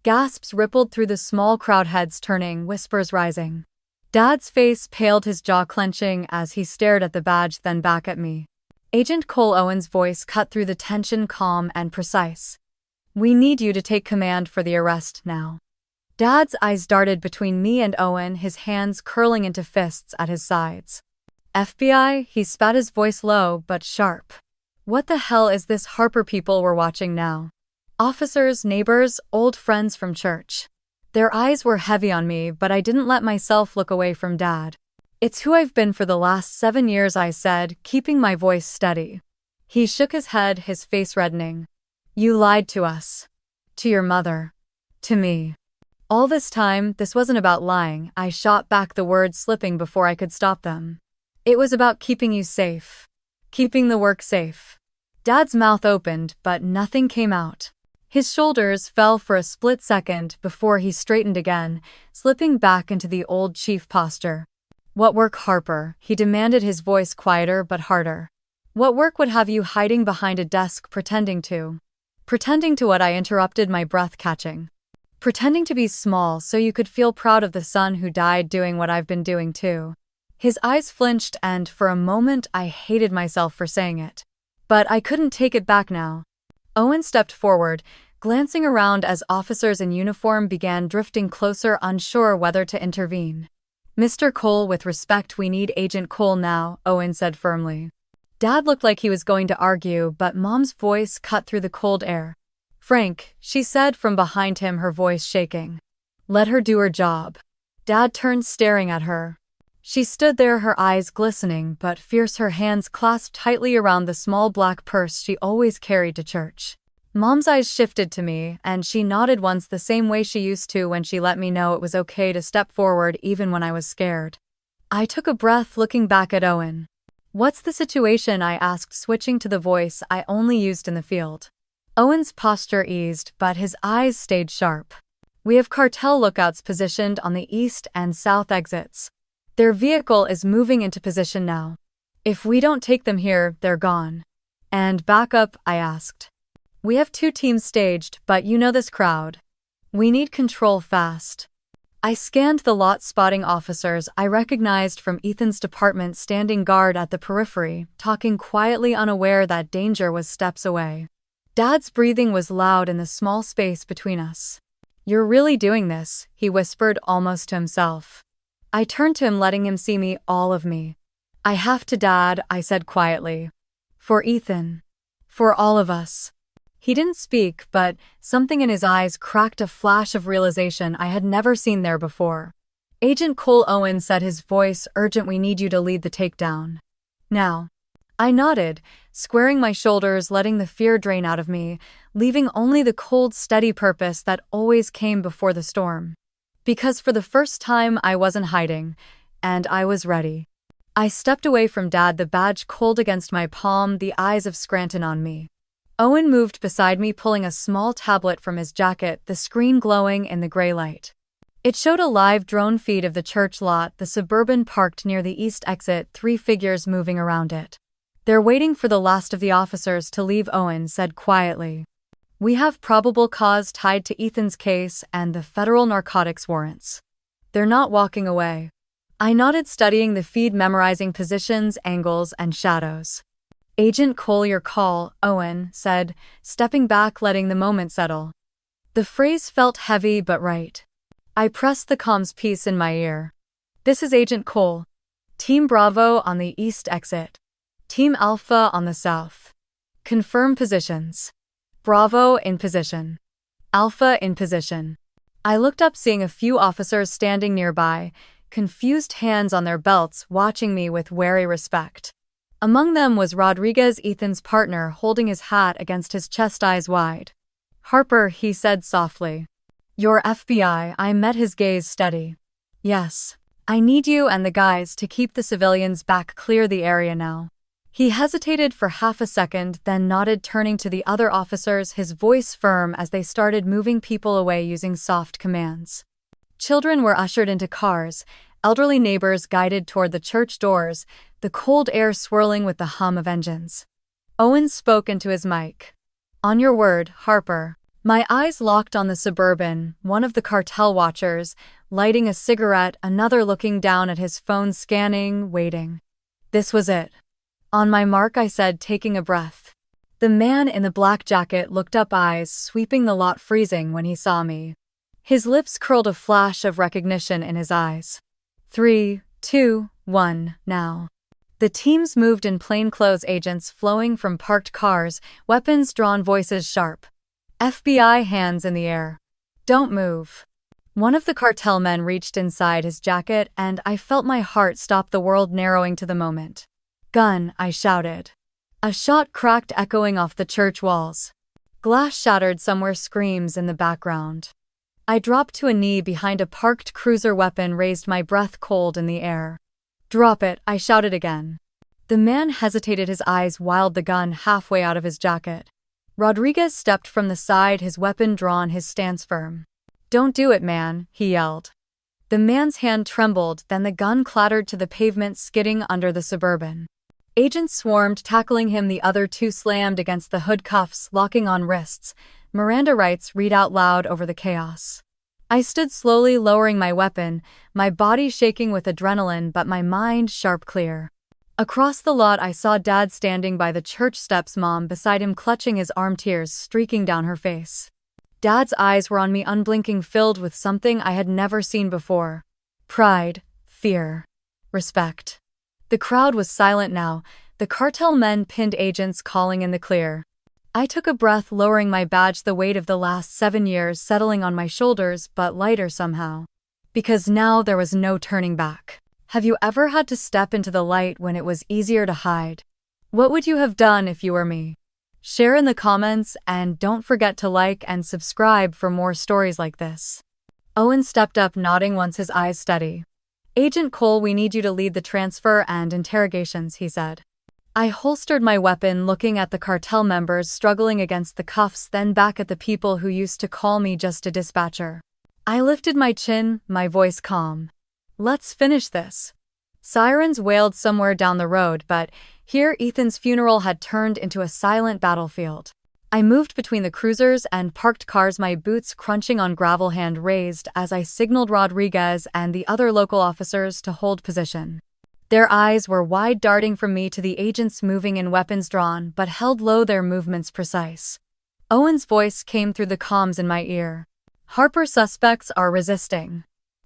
Gasps rippled through the small crowd, heads turning, whispers rising. Dad's face paled, his jaw clenching as he stared at the badge, then back at me. Agent Cole, Owen's voice cut through the tension, calm and precise. We need you to take command for the arrest now. Dad's eyes darted between me and Owen, his hands curling into fists at his sides. FBI, he spat, his voice low but sharp. What the hell is this? Harper people were watching now. Officers, neighbors, old friends from church. Their eyes were heavy on me, but I didn't let myself look away from Dad. It's who I've been for the last 7 years, I said, keeping my voice steady. He shook his head, his face reddening. You lied to us. To your mother. To me. All this time, this wasn't about lying, I shot back, the words slipping before I could stop them. It was about keeping you safe. Keeping the work safe. Dad's mouth opened, but nothing came out. His shoulders fell for a split second before he straightened again, slipping back into the old chief posture. What work, Harper? He demanded, his voice quieter but harder. What work would have you hiding behind a desk, pretending to? Pretending to what? I interrupted, my breath catching. Pretending to be small so you could feel proud of the son who died doing what I've been doing too. His eyes flinched, and for a moment I hated myself for saying it. But I couldn't take it back now. Owen stepped forward, glancing around as officers in uniform began drifting closer, unsure whether to intervene. Mr. Cole, with respect, we need Agent Cole now, Owen said firmly. Dad looked like he was going to argue, but Mom's voice cut through the cold air. Frank, she said from behind him, her voice shaking. Let her do her job. Dad turned, staring at her. She stood there, her eyes glistening but fierce, her hands clasped tightly around the small black purse she always carried to church. Mom's eyes shifted to me, and she nodded once, the same way she used to when she let me know it was okay to step forward even when I was scared. I took a breath, looking back at Owen. What's the situation? I asked, switching to the voice I only used in the field. Owen's posture eased, but his eyes stayed sharp. We have cartel lookouts positioned on the east and south exits. Their vehicle is moving into position now. If we don't take them here, they're gone. And backup? I asked. We have 2 teams staged, but you know this crowd. We need control fast. I scanned the lot, spotting officers I recognized from Ethan's department standing guard at the periphery, talking quietly, unaware that danger was steps away. Dad's breathing was loud in the small space between us. You're really doing this, he whispered, almost to himself. I turned to him, letting him see me, all of me. I have to, Dad, I said quietly. For Ethan. For all of us. He didn't speak, but something in his eyes cracked, a flash of realization I had never seen there before. Agent Cole, Owen said, his voice urgent, we need you to lead the takedown. Now. I nodded, squaring my shoulders, letting the fear drain out of me, leaving only the cold, steady purpose that always came before the storm. Because for the first time I wasn't hiding, and I was ready. I stepped away from Dad, the badge cold against my palm, the eyes of Scranton on me. Owen moved beside me, pulling a small tablet from his jacket, the screen glowing in the gray light. It showed a live drone feed of the church lot, the Suburban parked near the east exit, 3 figures moving around it. They're waiting for the last of the officers to leave, Owen said quietly. We have probable cause tied to Ethan's case and the federal narcotics warrants. They're not walking away. I nodded, studying the feed, memorizing positions, angles, and shadows. Agent Cole, your call, Owen said, stepping back, letting the moment settle. The phrase felt heavy but right. I pressed the comms piece in my ear. This is Agent Cole. Team Bravo on the east exit. Team Alpha on the south. Confirm positions. Bravo in position. Alpha in position. I looked up, seeing a few officers standing nearby, confused hands on their belts, watching me with wary respect. Among them was Rodriguez, Ethan's partner, holding his hat against his chest, eyes wide. Harper, he said softly. Your FBI. I met his gaze steady. Yes. I need you and the guys to keep the civilians back, clear the area now. He hesitated for half a second, then nodded, turning to the other officers, his voice firm as they started moving people away using soft commands. Children were ushered into cars, elderly neighbors guided toward the church doors, the cold air swirling with the hum of engines. Owen spoke into his mic. On your word, Harper. My eyes locked on the Suburban, one of the cartel watchers, lighting a cigarette, another looking down at his phone, scanning, waiting. This was it. On my mark, I said, taking a breath. The man in the black jacket looked up, eyes sweeping the lot, freezing when he saw me. His lips curled, a flash of recognition in his eyes. 3, 2, 1, now. The teams moved in plainclothes, agents flowing from parked cars, weapons drawn, voices sharp. FBI, hands in the air. Don't move. One of the cartel men reached inside his jacket, and I felt my heart stop, the world narrowing to the moment. Gun, I shouted. A shot cracked, echoing off the church walls. Glass shattered somewhere, screams in the background. I dropped to a knee behind a parked cruiser, weapon raised, my breath cold in the air. Drop it, I shouted again. The man hesitated, his eyes wild, the gun halfway out of his jacket. Rodriguez stepped from the side, his weapon drawn, his stance firm. Don't do it, man, he yelled. The man's hand trembled, then the gun clattered to the pavement, skidding under the Suburban. Agents swarmed, tackling him, the other two slammed against the hood, cuffs locking on wrists. Miranda rights read out loud over the chaos. I stood slowly, lowering my weapon, my body shaking with adrenaline but my mind sharp, clear. Across the lot I saw Dad standing by the church steps, Mom beside him clutching his arm, tears streaking down her face. Dad's eyes were on me, unblinking, filled with something I had never seen before. Pride, fear, respect. The crowd was silent now, the cartel men pinned, agents calling in the clear. I took a breath, lowering my badge, the weight of the last 7 years settling on my shoulders, but lighter somehow. Because now there was no turning back. Have you ever had to step into the light when it was easier to hide? What would you have done if you were me? Share in the comments, and don't forget to like and subscribe for more stories like this. Owen stepped up, nodding once, his eyes steady. Agent Cole, we need you to lead the transfer and interrogations, he said. I holstered my weapon, looking at the cartel members struggling against the cuffs, then back at the people who used to call me just a dispatcher. I lifted my chin, my voice calm. Let's finish this. Sirens wailed somewhere down the road, but here Ethan's funeral had turned into a silent battlefield. I moved between the cruisers and parked cars, my boots crunching on gravel, hand raised as I signaled Rodriguez and the other local officers to hold position. Their eyes were wide, darting from me to the agents moving in, weapons drawn but held low, their movements precise. Owen's voice came through the comms in my ear. Harper, suspects are resisting.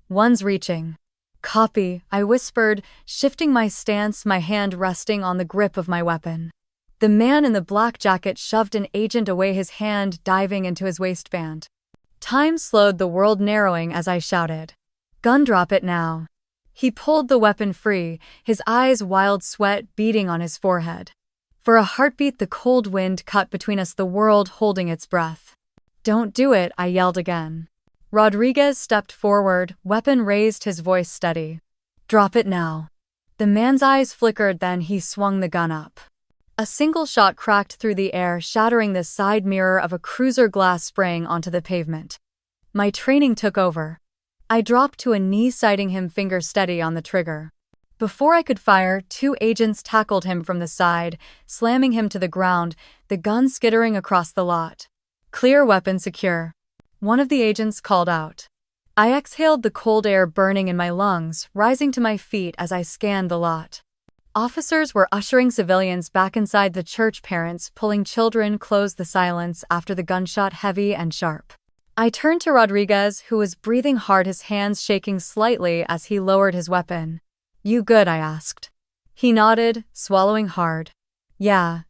One's reaching. Copy, I whispered, shifting my stance, my hand resting on the grip of my weapon. The man in the black jacket shoved an agent away, his hand diving into his waistband. Time slowed, the world narrowing as I shouted. Gun, drop it now. He pulled the weapon free, his eyes wild, sweat beading on his forehead. For a heartbeat, the cold wind cut between us, the world holding its breath. Don't do it, I yelled again. Rodriguez stepped forward, weapon raised, his voice steady. Drop it now. The man's eyes flickered, then he swung the gun up. A single shot cracked through the air, shattering the side mirror of a cruiser, glass spraying onto the pavement. My training took over. I dropped to a knee, sighting him, finger steady on the trigger. Before I could fire, 2 agents tackled him from the side, slamming him to the ground, the gun skittering across the lot. Clear, weapon secure. One of the agents called out. I exhaled, the cold air burning in my lungs, rising to my feet as I scanned the lot. Officers were ushering civilians back inside the church, parents pulling children closed the silence after the gunshot, heavy and sharp. I turned to Rodriguez, who was breathing hard, his hands shaking slightly as he lowered his weapon. "You good?" I asked. He nodded, swallowing hard. Yeah,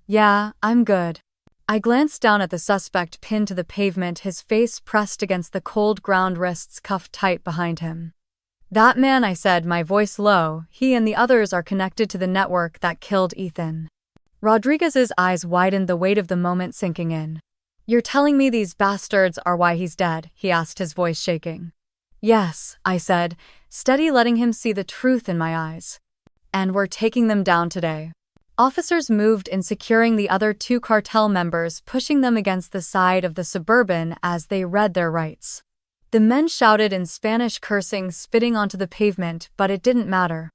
I'm good." I glanced down at the suspect pinned to the pavement, his face pressed against the cold ground, wrists cuffed tight behind him. "That man," I said, my voice low, "he and the others are connected to the network that killed Ethan." Rodriguez's eyes widened, the weight of the moment sinking in. "You're telling me these bastards are why he's dead?" he asked, his voice shaking. "Yes," I said, steady, letting him see the truth in my eyes. "And we're taking them down today." Officers moved in, securing the other 2 cartel members, pushing them against the side of the Suburban as they read their rights. The men shouted in Spanish, cursing, spitting onto the pavement, but it didn't matter.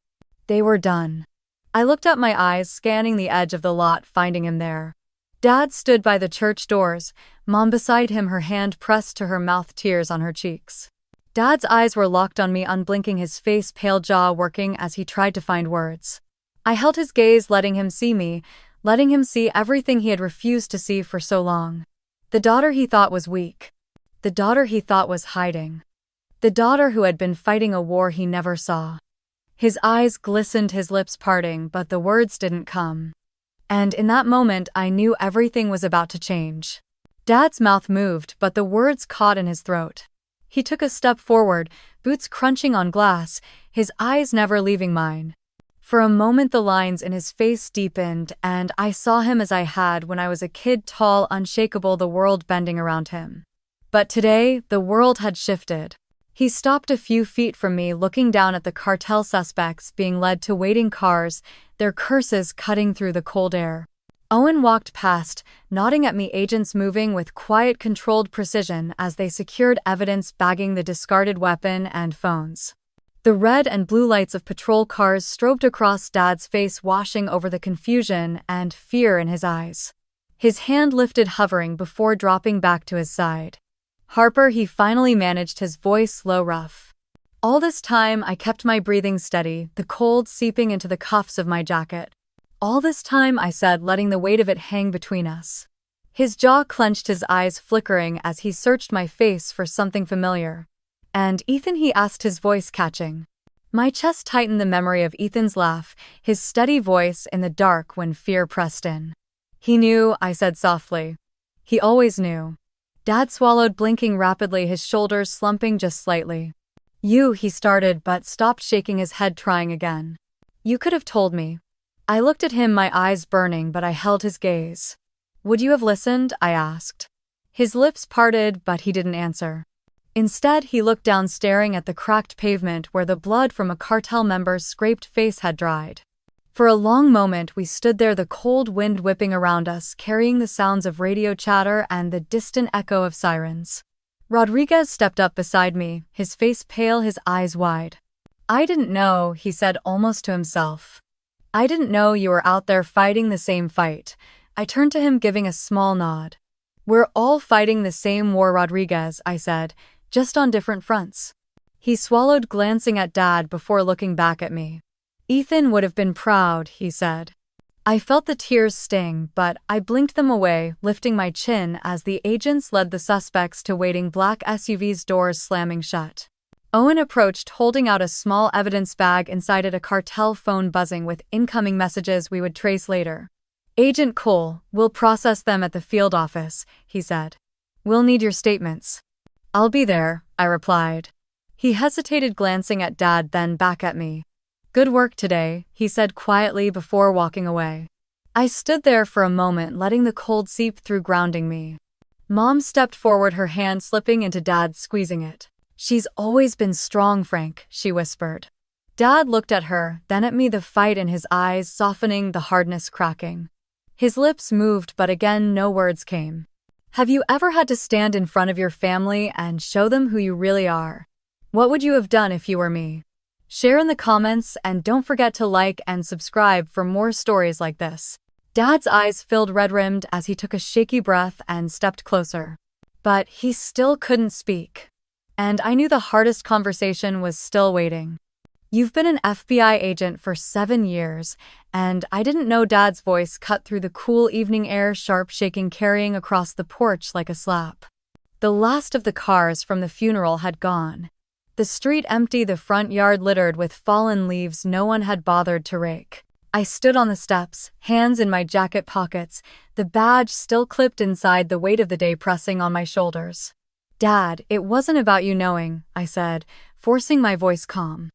They were done. I looked up, my eyes scanning the edge of the lot, finding him there. Dad stood by the church doors, Mom beside him, her hand pressed to her mouth, tears on her cheeks. Dad's eyes were locked on me, unblinking, his face pale, jaw working as he tried to find words. I held his gaze, letting him see me, letting him see everything he had refused to see for so long. The daughter he thought was weak. The daughter he thought was hiding. The daughter who had been fighting a war he never saw. His eyes glistened, his lips parting, but the words didn't come. And in that moment, I knew everything was about to change. Dad's mouth moved, but the words caught in his throat. He took a step forward, boots crunching on glass, his eyes never leaving mine. For a moment the lines in his face deepened, and I saw him as I had when I was a kid, tall, unshakable, the world bending around him. But today, the world had shifted. He stopped a few feet from me, looking down at the cartel suspects being led to waiting cars, their curses cutting through the cold air. Owen walked past, nodding at me, agents moving with quiet, controlled precision as they secured evidence, bagging the discarded weapon and phones. The red and blue lights of patrol cars strobed across Dad's face, washing over the confusion and fear in his eyes. His hand lifted, hovering before dropping back to his side. "Harper," he finally managed, his voice low, rough. All this time I kept my breathing steady, the cold seeping into the cuffs of my jacket. "All this time," I said, letting the weight of it hang between us. His jaw clenched, his eyes flickering as he searched my face for something familiar. "And Ethan?" he asked, his voice catching. My chest tightened, the memory of Ethan's laugh, his steady voice in the dark when fear pressed in. "He knew," I said softly. "He always knew." Dad swallowed, blinking rapidly, his shoulders slumping just slightly. He started, but stopped, shaking his head, trying again. "You could have told me." I looked at him, my eyes burning, but I held his gaze. "Would you have listened?" I asked. His lips parted, but he didn't answer. Instead, he looked down, staring at the cracked pavement where the blood from a cartel member's scraped face had dried. For a long moment we stood there, the cold wind whipping around us, carrying the sounds of radio chatter and the distant echo of sirens. Rodriguez stepped up beside me, his face pale, his eyes wide. "I didn't know," he said almost to himself. "I didn't know you were out there fighting the same fight." I turned to him, giving a small nod. "We're all fighting the same war, Rodriguez," I said, "just on different fronts." He swallowed, glancing at Dad before looking back at me. "Ethan would have been proud," he said. I felt the tears sting, but I blinked them away, lifting my chin as the agents led the suspects to waiting black SUVs, doors slamming shut. Owen approached, holding out a small evidence bag, inside it a cartel phone buzzing with incoming messages we would trace later. "Agent Cole, we'll process them at the field office," he said. "We'll need your statements." "I'll be there," I replied. He hesitated, glancing at Dad, then back at me. "Good work today," he said quietly before walking away. I stood there for a moment, letting the cold seep through, grounding me. Mom stepped forward, her hand slipping into Dad's, squeezing it. "She's always been strong, Frank," she whispered. Dad looked at her, then at me, the fight in his eyes softening, the hardness cracking. His lips moved, but again no words came. Have you ever had to stand in front of your family and show them who you really are? What would you have done if you were me? Share in the comments, and don't forget to like and subscribe for more stories like this. Dad's eyes filled, red-rimmed, as he took a shaky breath and stepped closer. But he still couldn't speak. And I knew the hardest conversation was still waiting. You've been an FBI agent for 7 years, and I didn't know Dad's voice cut through the cool evening air, sharp shaking carrying across the porch like a slap. The last of the cars from the funeral had gone. The street empty, the front yard littered with fallen leaves no one had bothered to rake. I stood on the steps, hands in my jacket pockets, the badge still clipped inside, the weight of the day pressing on my shoulders. Dad, it wasn't about you knowing, I said, forcing my voice calm.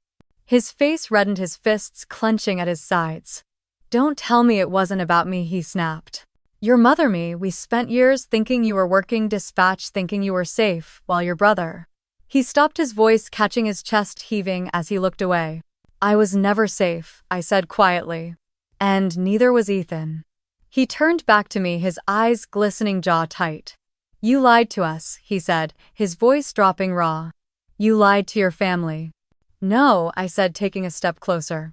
His face reddened, his fists clenching at his sides. Don't tell me it wasn't about me, he snapped. Your mother, me, we spent years thinking you were working dispatch, thinking you were safe, while your brother. He stopped, his voice catching, his chest heaving as he looked away. I was never safe, I said quietly. And neither was Ethan. He turned back to me, his eyes glistening, jaw tight. You lied to us, he said, his voice dropping raw. You lied to your family. No, I said, taking a step closer.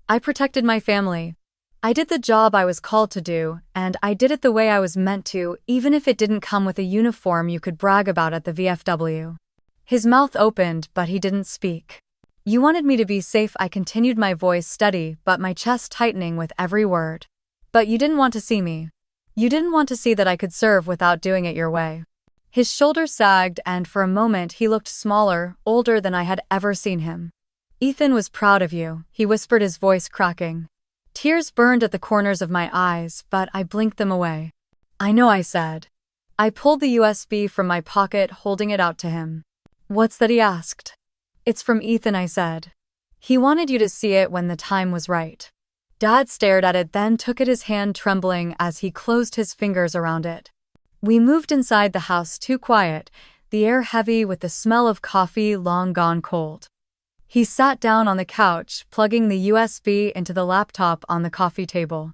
I protected my family. I did the job I was called to do, and I did it the way I was meant to, even if it didn't come with a uniform you could brag about at the VFW. His mouth opened, but he didn't speak. You wanted me to be safe, I continued, my voice steady, but my chest tightening with every word. But you didn't want to see me. You didn't want to see that I could serve without doing it your way. His shoulders sagged, and for a moment he looked smaller, older than I had ever seen him. Ethan was proud of you, he whispered, his voice cracking. Tears burned at the corners of my eyes, but I blinked them away. I know, I said. I pulled the USB from my pocket, holding it out to him. What's that, he asked. It's from Ethan, I said. He wanted you to see it when the time was right. Dad stared at it, then took it, his hand trembling as he closed his fingers around it. We moved inside, the house too quiet, the air heavy with the smell of coffee long gone cold. He sat down on the couch, plugging the USB into the laptop on the coffee table.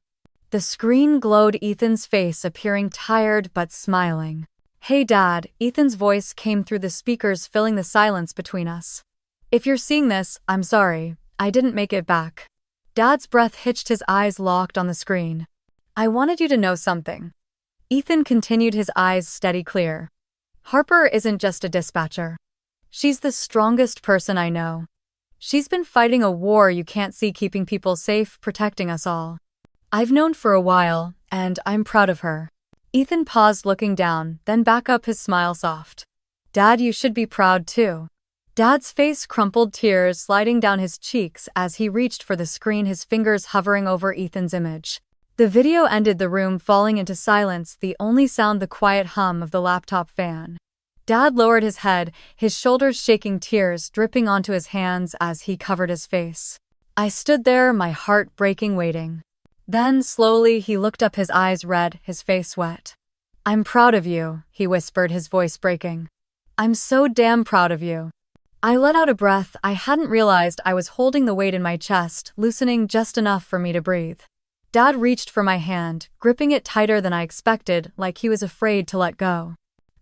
The screen glowed, Ethan's face appearing tired but smiling. Hey Dad, Ethan's voice came through the speakers, filling the silence between us. If you're seeing this, I'm sorry, I didn't make it back. Dad's breath hitched, his eyes locked on the screen. I wanted you to know something. Ethan continued, his eyes steady clear. Harper isn't just a dispatcher. She's the strongest person I know. She's been fighting a war you can't see, keeping people safe, protecting us all. I've known for a while, and I'm proud of her. Ethan paused, looking down, then back up, his smile soft. Dad, you should be proud too. Dad's face crumpled, tears sliding down his cheeks as he reached for the screen, his fingers hovering over Ethan's image. The video ended, the room falling into silence, the only sound the quiet hum of the laptop fan. Dad lowered his head, his shoulders shaking, tears dripping onto his hands as he covered his face. I stood there, my heart breaking, waiting. Then, slowly, he looked up, his eyes red, his face wet. I'm proud of you, he whispered, his voice breaking. I'm so damn proud of you. I let out a breath. I hadn't realized I was holding the weight in my chest, loosening just enough for me to breathe. Dad reached for my hand, gripping it tighter than I expected, like he was afraid to let go.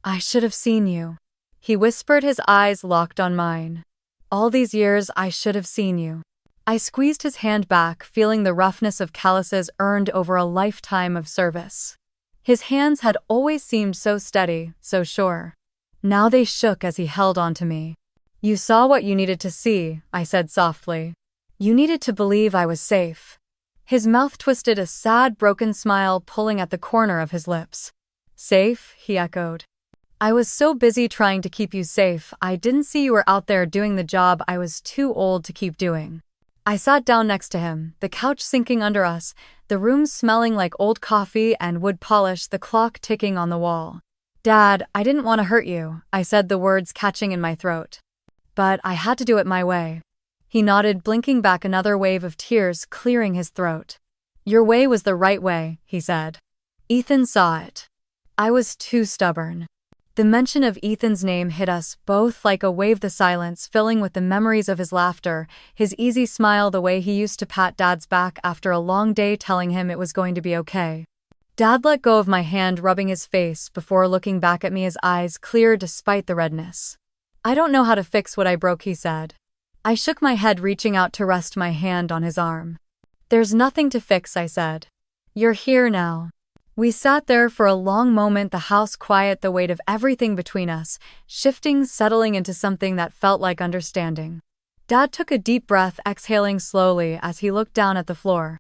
I should have seen you, he whispered, his eyes locked on mine. All these years I should have seen you. I squeezed his hand back, feeling the roughness of calluses earned over a lifetime of service. His hands had always seemed so steady, so sure. Now they shook as he held onto me. You saw what you needed to see, I said softly. You needed to believe I was safe. His mouth twisted, a sad, broken smile pulling at the corner of his lips. Safe, he echoed. I was so busy trying to keep you safe, I didn't see you were out there doing the job I was too old to keep doing. I sat down next to him, the couch sinking under us, the room smelling like old coffee and wood polish, the clock ticking on the wall. Dad, I didn't want to hurt you, I said, the words catching in my throat. But I had to do it my way. He nodded, blinking back, another wave of tears clearing his throat. Your way was the right way, he said. Ethan saw it. I was too stubborn. The mention of Ethan's name hit us both like a wave, the silence filling with the memories of his laughter, his easy smile, the way he used to pat Dad's back after a long day telling him it was going to be okay. Dad let go of my hand, rubbing his face before looking back at me, his eyes clear despite the redness. I don't know how to fix what I broke, he said. I shook my head, reaching out to rest my hand on his arm. There's nothing to fix, I said. You're here now. We sat there for a long moment, the house quiet, the weight of everything between us, shifting, settling into something that felt like understanding. Dad took a deep breath, exhaling slowly as he looked down at the floor.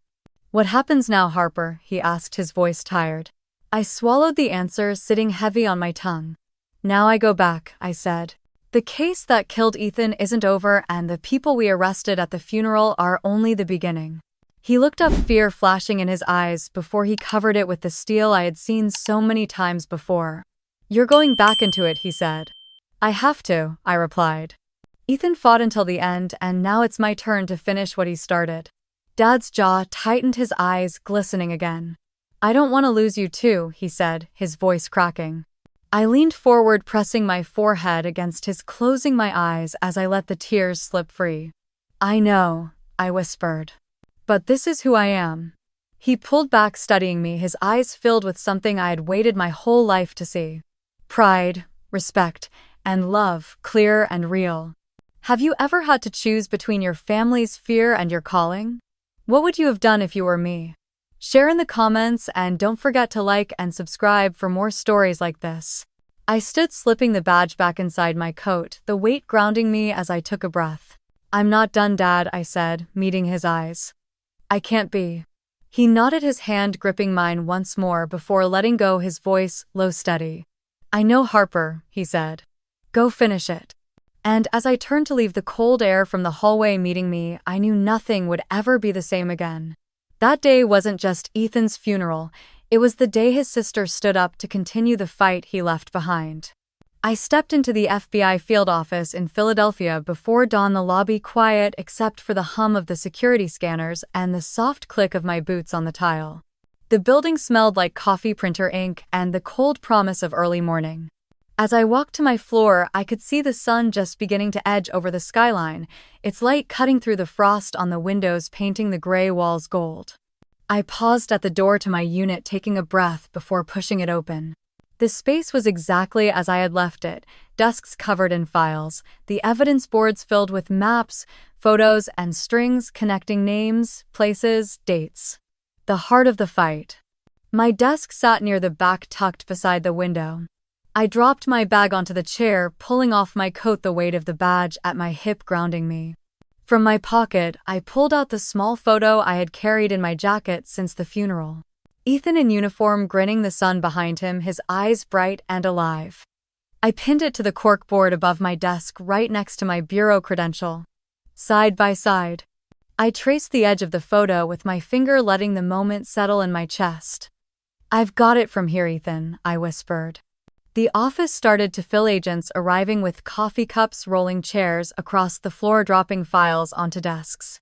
"What happens now, Harper?" he asked, his voice tired. I swallowed the answer, sitting heavy on my tongue. "Now I go back," I said. "The case that killed Ethan isn't over, and the people we arrested at the funeral are only the beginning." He looked up, fear flashing in his eyes before he covered it with the steel I had seen so many times before. "You're going back into it," he said. "I have to," I replied. "Ethan fought until the end, and now it's my turn to finish what he started." Dad's jaw tightened, his eyes glistening again. "I don't want to lose you too," he said, his voice cracking. I leaned forward, pressing my forehead against his, closing my eyes as I let the tears slip free. "I know," I whispered. "But this is who I am." He pulled back, studying me, his eyes filled with something I had waited my whole life to see. Pride, respect, and love, clear and real. "Have you ever had to choose between your family's fear and your calling? What would you have done if you were me? Share in the comments, and don't forget to like and subscribe for more stories like this." I stood, slipping the badge back inside my coat, the weight grounding me as I took a breath. "I'm not done, Dad," I said, meeting his eyes. "I can't be." He nodded, his hand gripping mine once more before letting go, his voice low, steady. "I know, Harper," he said. "Go finish it." And as I turned to leave, the cold air from the hallway meeting me, I knew nothing would ever be the same again. That day wasn't just Ethan's funeral, it was the day his sister stood up to continue the fight he left behind. I stepped into the FBI field office in Philadelphia before dawn, the lobby quiet except for the hum of the security scanners and the soft click of my boots on the tile. The building smelled like coffee, printer ink, and the cold promise of early morning. As I walked to my floor, I could see the sun just beginning to edge over the skyline, its light cutting through the frost on the windows, painting the gray walls gold. I paused at the door to my unit, taking a breath before pushing it open. The space was exactly as I had left it, desks covered in files, the evidence boards filled with maps, photos, and strings connecting names, places, dates. The heart of the fight. My desk sat near the back, tucked beside the window. I dropped my bag onto the chair, pulling off my coat, the weight of the badge at my hip grounding me. From my pocket, I pulled out the small photo I had carried in my jacket since the funeral. Ethan in uniform, grinning, the sun behind him, his eyes bright and alive. I pinned it to the corkboard above my desk, right next to my bureau credential. Side by side. I traced the edge of the photo with my finger, letting the moment settle in my chest. "I've got it from here, Ethan," I whispered. The office started to fill, agents arriving with coffee cups, rolling chairs across the floor, dropping files onto desks.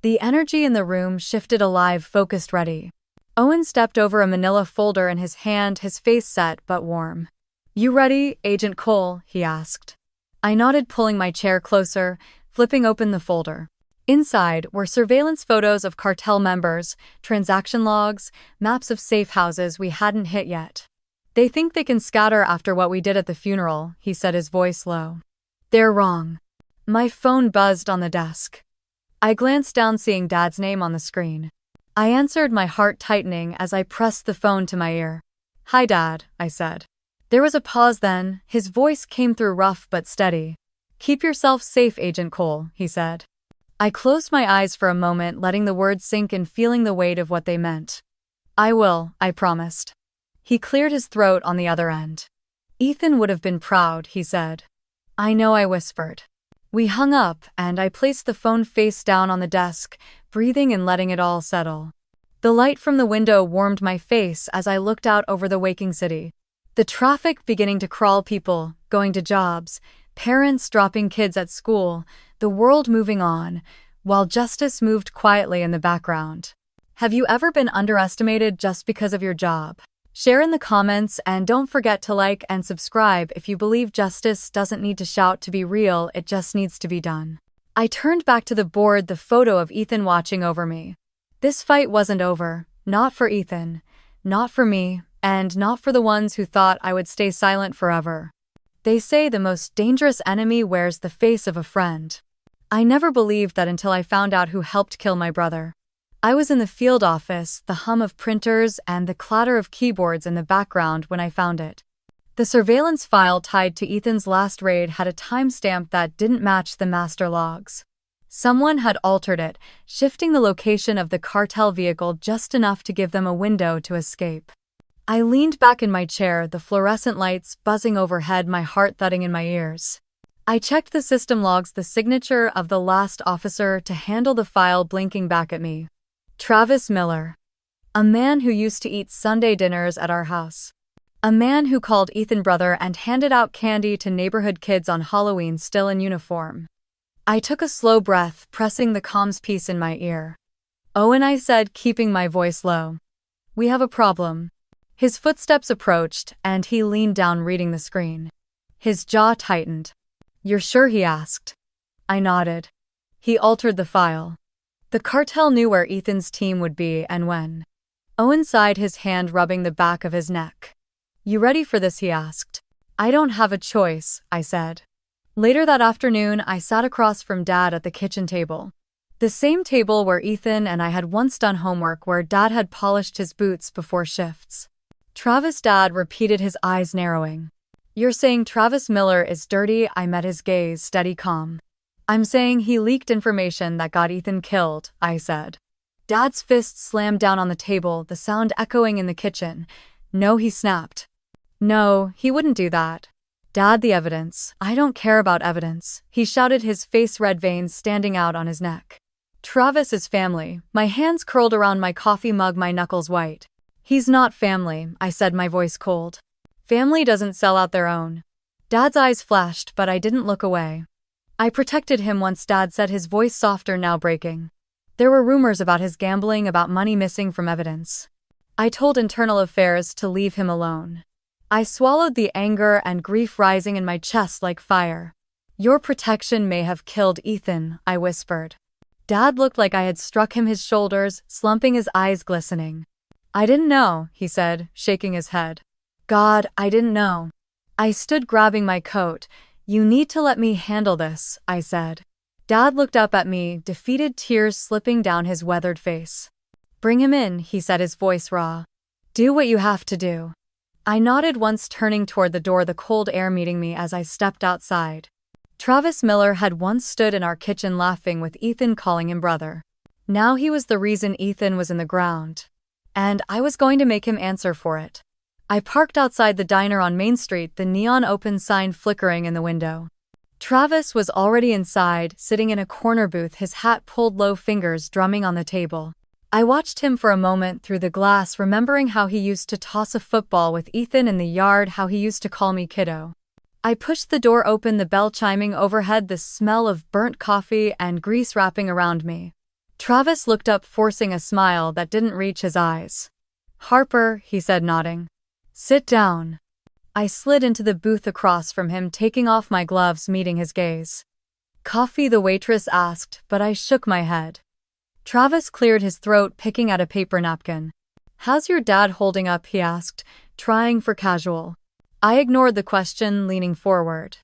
The energy in the room shifted, alive, focused, ready. Owen stepped over, a manila folder in his hand, his face set but warm. "You ready, Agent Cole?" he asked. I nodded, pulling my chair closer, flipping open the folder. Inside were surveillance photos of cartel members, transaction logs, maps of safe houses we hadn't hit yet. "They think they can scatter after what we did at the funeral," he said, his voice low. "They're wrong." My phone buzzed on the desk. I glanced down, seeing Dad's name on the screen. I answered, my heart tightening as I pressed the phone to my ear. "Hi, Dad," I said. There was a pause, then his voice came through, rough but steady. "Keep yourself safe, Agent Cole," he said. I closed my eyes for a moment, letting the words sink in, feeling the weight of what they meant. "I will," I promised. He cleared his throat on the other end. "Ethan would have been proud," he said. "I know," I whispered. We hung up, and I placed the phone face down on the desk, breathing and letting it all settle. The light from the window warmed my face as I looked out over the waking city. The traffic beginning to crawl, people going to jobs, parents dropping kids at school, the world moving on, while justice moved quietly in the background. Have you ever been underestimated just because of your job? Share in the comments, and don't forget to like and subscribe if you believe justice doesn't need to shout to be real, it just needs to be done. I turned back to the board, the photo of Ethan watching over me. This fight wasn't over, not for Ethan, not for me, and not for the ones who thought I would stay silent forever. They say the most dangerous enemy wears the face of a friend. I never believed that until I found out who helped kill my brother. I was in the field office, the hum of printers and the clatter of keyboards in the background when I found it. The surveillance file tied to Ethan's last raid had a timestamp that didn't match the master logs. Someone had altered it, shifting the location of the cartel vehicle just enough to give them a window to escape. I leaned back in my chair, the fluorescent lights buzzing overhead, my heart thudding in my ears. I checked the system logs, the signature of the last officer to handle the file blinking back at me. Travis Miller. A man who used to eat Sunday dinners at our house. A man who called Ethan brother and handed out candy to neighborhood kids on Halloween, still in uniform. I took a slow breath, pressing the comms piece in my ear. Owen, I said, keeping my voice low. We have a problem. His footsteps approached, and he leaned down, reading the screen. His jaw tightened. You're sure? He asked. I nodded. He altered the file. The cartel knew where Ethan's team would be and when. Owen sighed, his hand rubbing the back of his neck. You ready for this? He asked. I don't have a choice, I said. Later that afternoon, I sat across from Dad at the kitchen table. The same table where Ethan and I had once done homework, where Dad had polished his boots before shifts. Travis, Dad repeated, his eyes narrowing. You're saying Travis Miller is dirty? I met his gaze, steady, calm. I'm saying he leaked information that got Ethan killed, I said. Dad's fist slammed down on the table, the sound echoing in the kitchen. No, he snapped. No, he wouldn't do that. Dad, the evidence. I don't care about evidence, he shouted, his face red, veins standing out on his neck. Travis is family. My hands curled around my coffee mug, my knuckles white. He's not family, I said, my voice cold. Family doesn't sell out their own. Dad's eyes flashed, but I didn't look away. I protected him once, Dad said, his voice softer, now breaking. There were rumors about his gambling, about money missing from evidence. I told internal affairs to leave him alone. I swallowed, the anger and grief rising in my chest like fire. Your protection may have killed Ethan, I whispered. Dad looked like I had struck him, his shoulders slumping, his eyes glistening. I didn't know, he said, shaking his head. God, I didn't know. I stood, grabbing my coat. You need to let me handle this, I said. Dad looked up at me, defeated, tears slipping down his weathered face. Bring him in, he said, his voice raw. Do what you have to do. I nodded, once turning toward the door, the cold air meeting me as I stepped outside. Travis Miller had once stood in our kitchen laughing with Ethan, calling him brother. Now he was the reason Ethan was in the ground. And I was going to make him answer for it. I parked outside the diner on Main Street, the neon open sign flickering in the window. Travis was already inside, sitting in a corner booth, his hat pulled low, fingers drumming on the table. I watched him for a moment through the glass, remembering how he used to toss a football with Ethan in the yard, how he used to call me kiddo. I pushed the door open, the bell chiming overhead, the smell of burnt coffee and grease wrapping around me. Travis looked up, forcing a smile that didn't reach his eyes. Harper, he said, nodding. Sit down. I slid into the booth across from him, taking off my gloves, meeting his gaze. Coffee, the waitress asked, but I shook my head. Travis cleared his throat, picking at a paper napkin. How's your dad holding up? He asked, trying for casual. I ignored the question, leaning forward.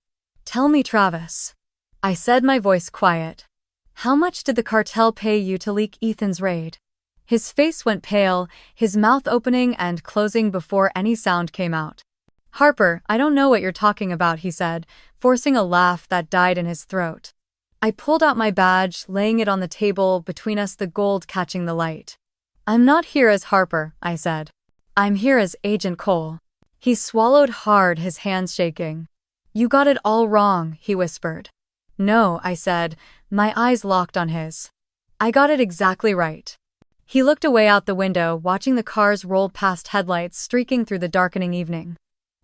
Tell me, Travis. I said, my voice quiet. How much did the cartel pay you to leak Ethan's raid? His face went pale, his mouth opening and closing before any sound came out. Harper, I don't know what you're talking about, he said, forcing a laugh that died in his throat. I pulled out my badge, laying it on the table between us, the gold catching the light. I'm not here as Harper, I said. I'm here as Agent Cole. He swallowed hard, his hands shaking. You got it all wrong, he whispered. No, I said, my eyes locked on his. I got it exactly right. He looked away out the window, watching the cars roll past, headlights streaking through the darkening evening.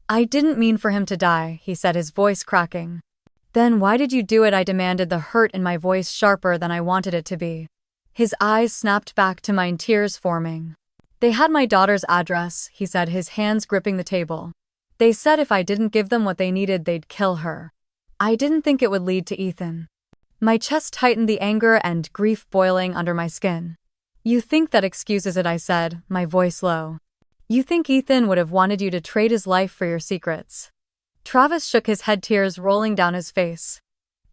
I didn't mean for him to die, he said, his voice cracking. Then why did you do it? I demanded, the hurt in my voice sharper than I wanted it to be. His eyes snapped back to mine, tears forming. They had my daughter's address, he said, his hands gripping the table. They said if I didn't give them what they needed, they'd kill her. I didn't think it would lead to Ethan. My chest tightened, the anger and grief boiling under my skin. You think that excuses it, I said, my voice low. You think Ethan would have wanted you to trade his life for your secrets? Travis shook his head, tears rolling down his face.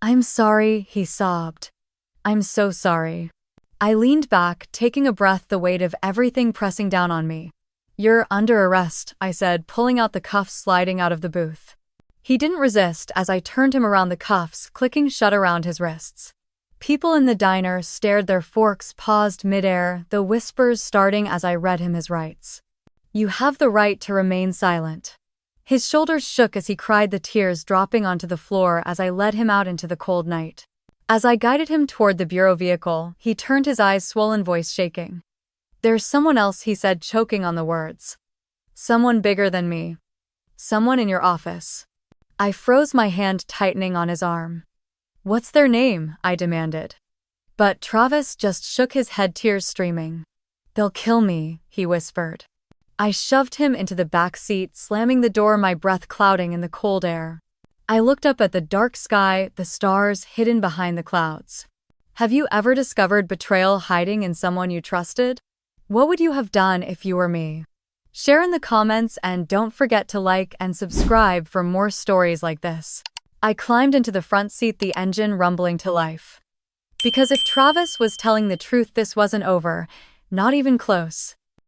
I'm sorry, he sobbed. I'm so sorry. I leaned back, taking a breath, the weight of everything pressing down on me. You're under arrest, I said, pulling out the cuffs sliding out of the booth. He didn't resist as I turned him around, the cuffs clicking shut around his wrists. People in the diner stared, their forks paused midair, the whispers starting as I read him his rights. You have the right to remain silent. His shoulders shook as he cried, the tears dropping onto the floor as I led him out into the cold night. As I guided him toward the bureau vehicle, he turned, his eyes swollen, voice shaking. There's someone else, he said, choking on the words. Someone bigger than me. Someone in your office. I froze, my hand tightening on his arm. What's their name? I demanded. But Travis just shook his head, tears streaming. They'll kill me, he whispered. I shoved him into the back seat, slamming the door, my breath clouding in the cold air. I looked up at the dark sky, the stars hidden behind the clouds. Have you ever discovered betrayal hiding in someone you trusted? What would you have done if you were me? Share in the comments and don't forget to like and subscribe for more stories like this. I climbed into the front seat, the engine rumbling to life. Because if Travis was telling the truth, this wasn't over, not even close.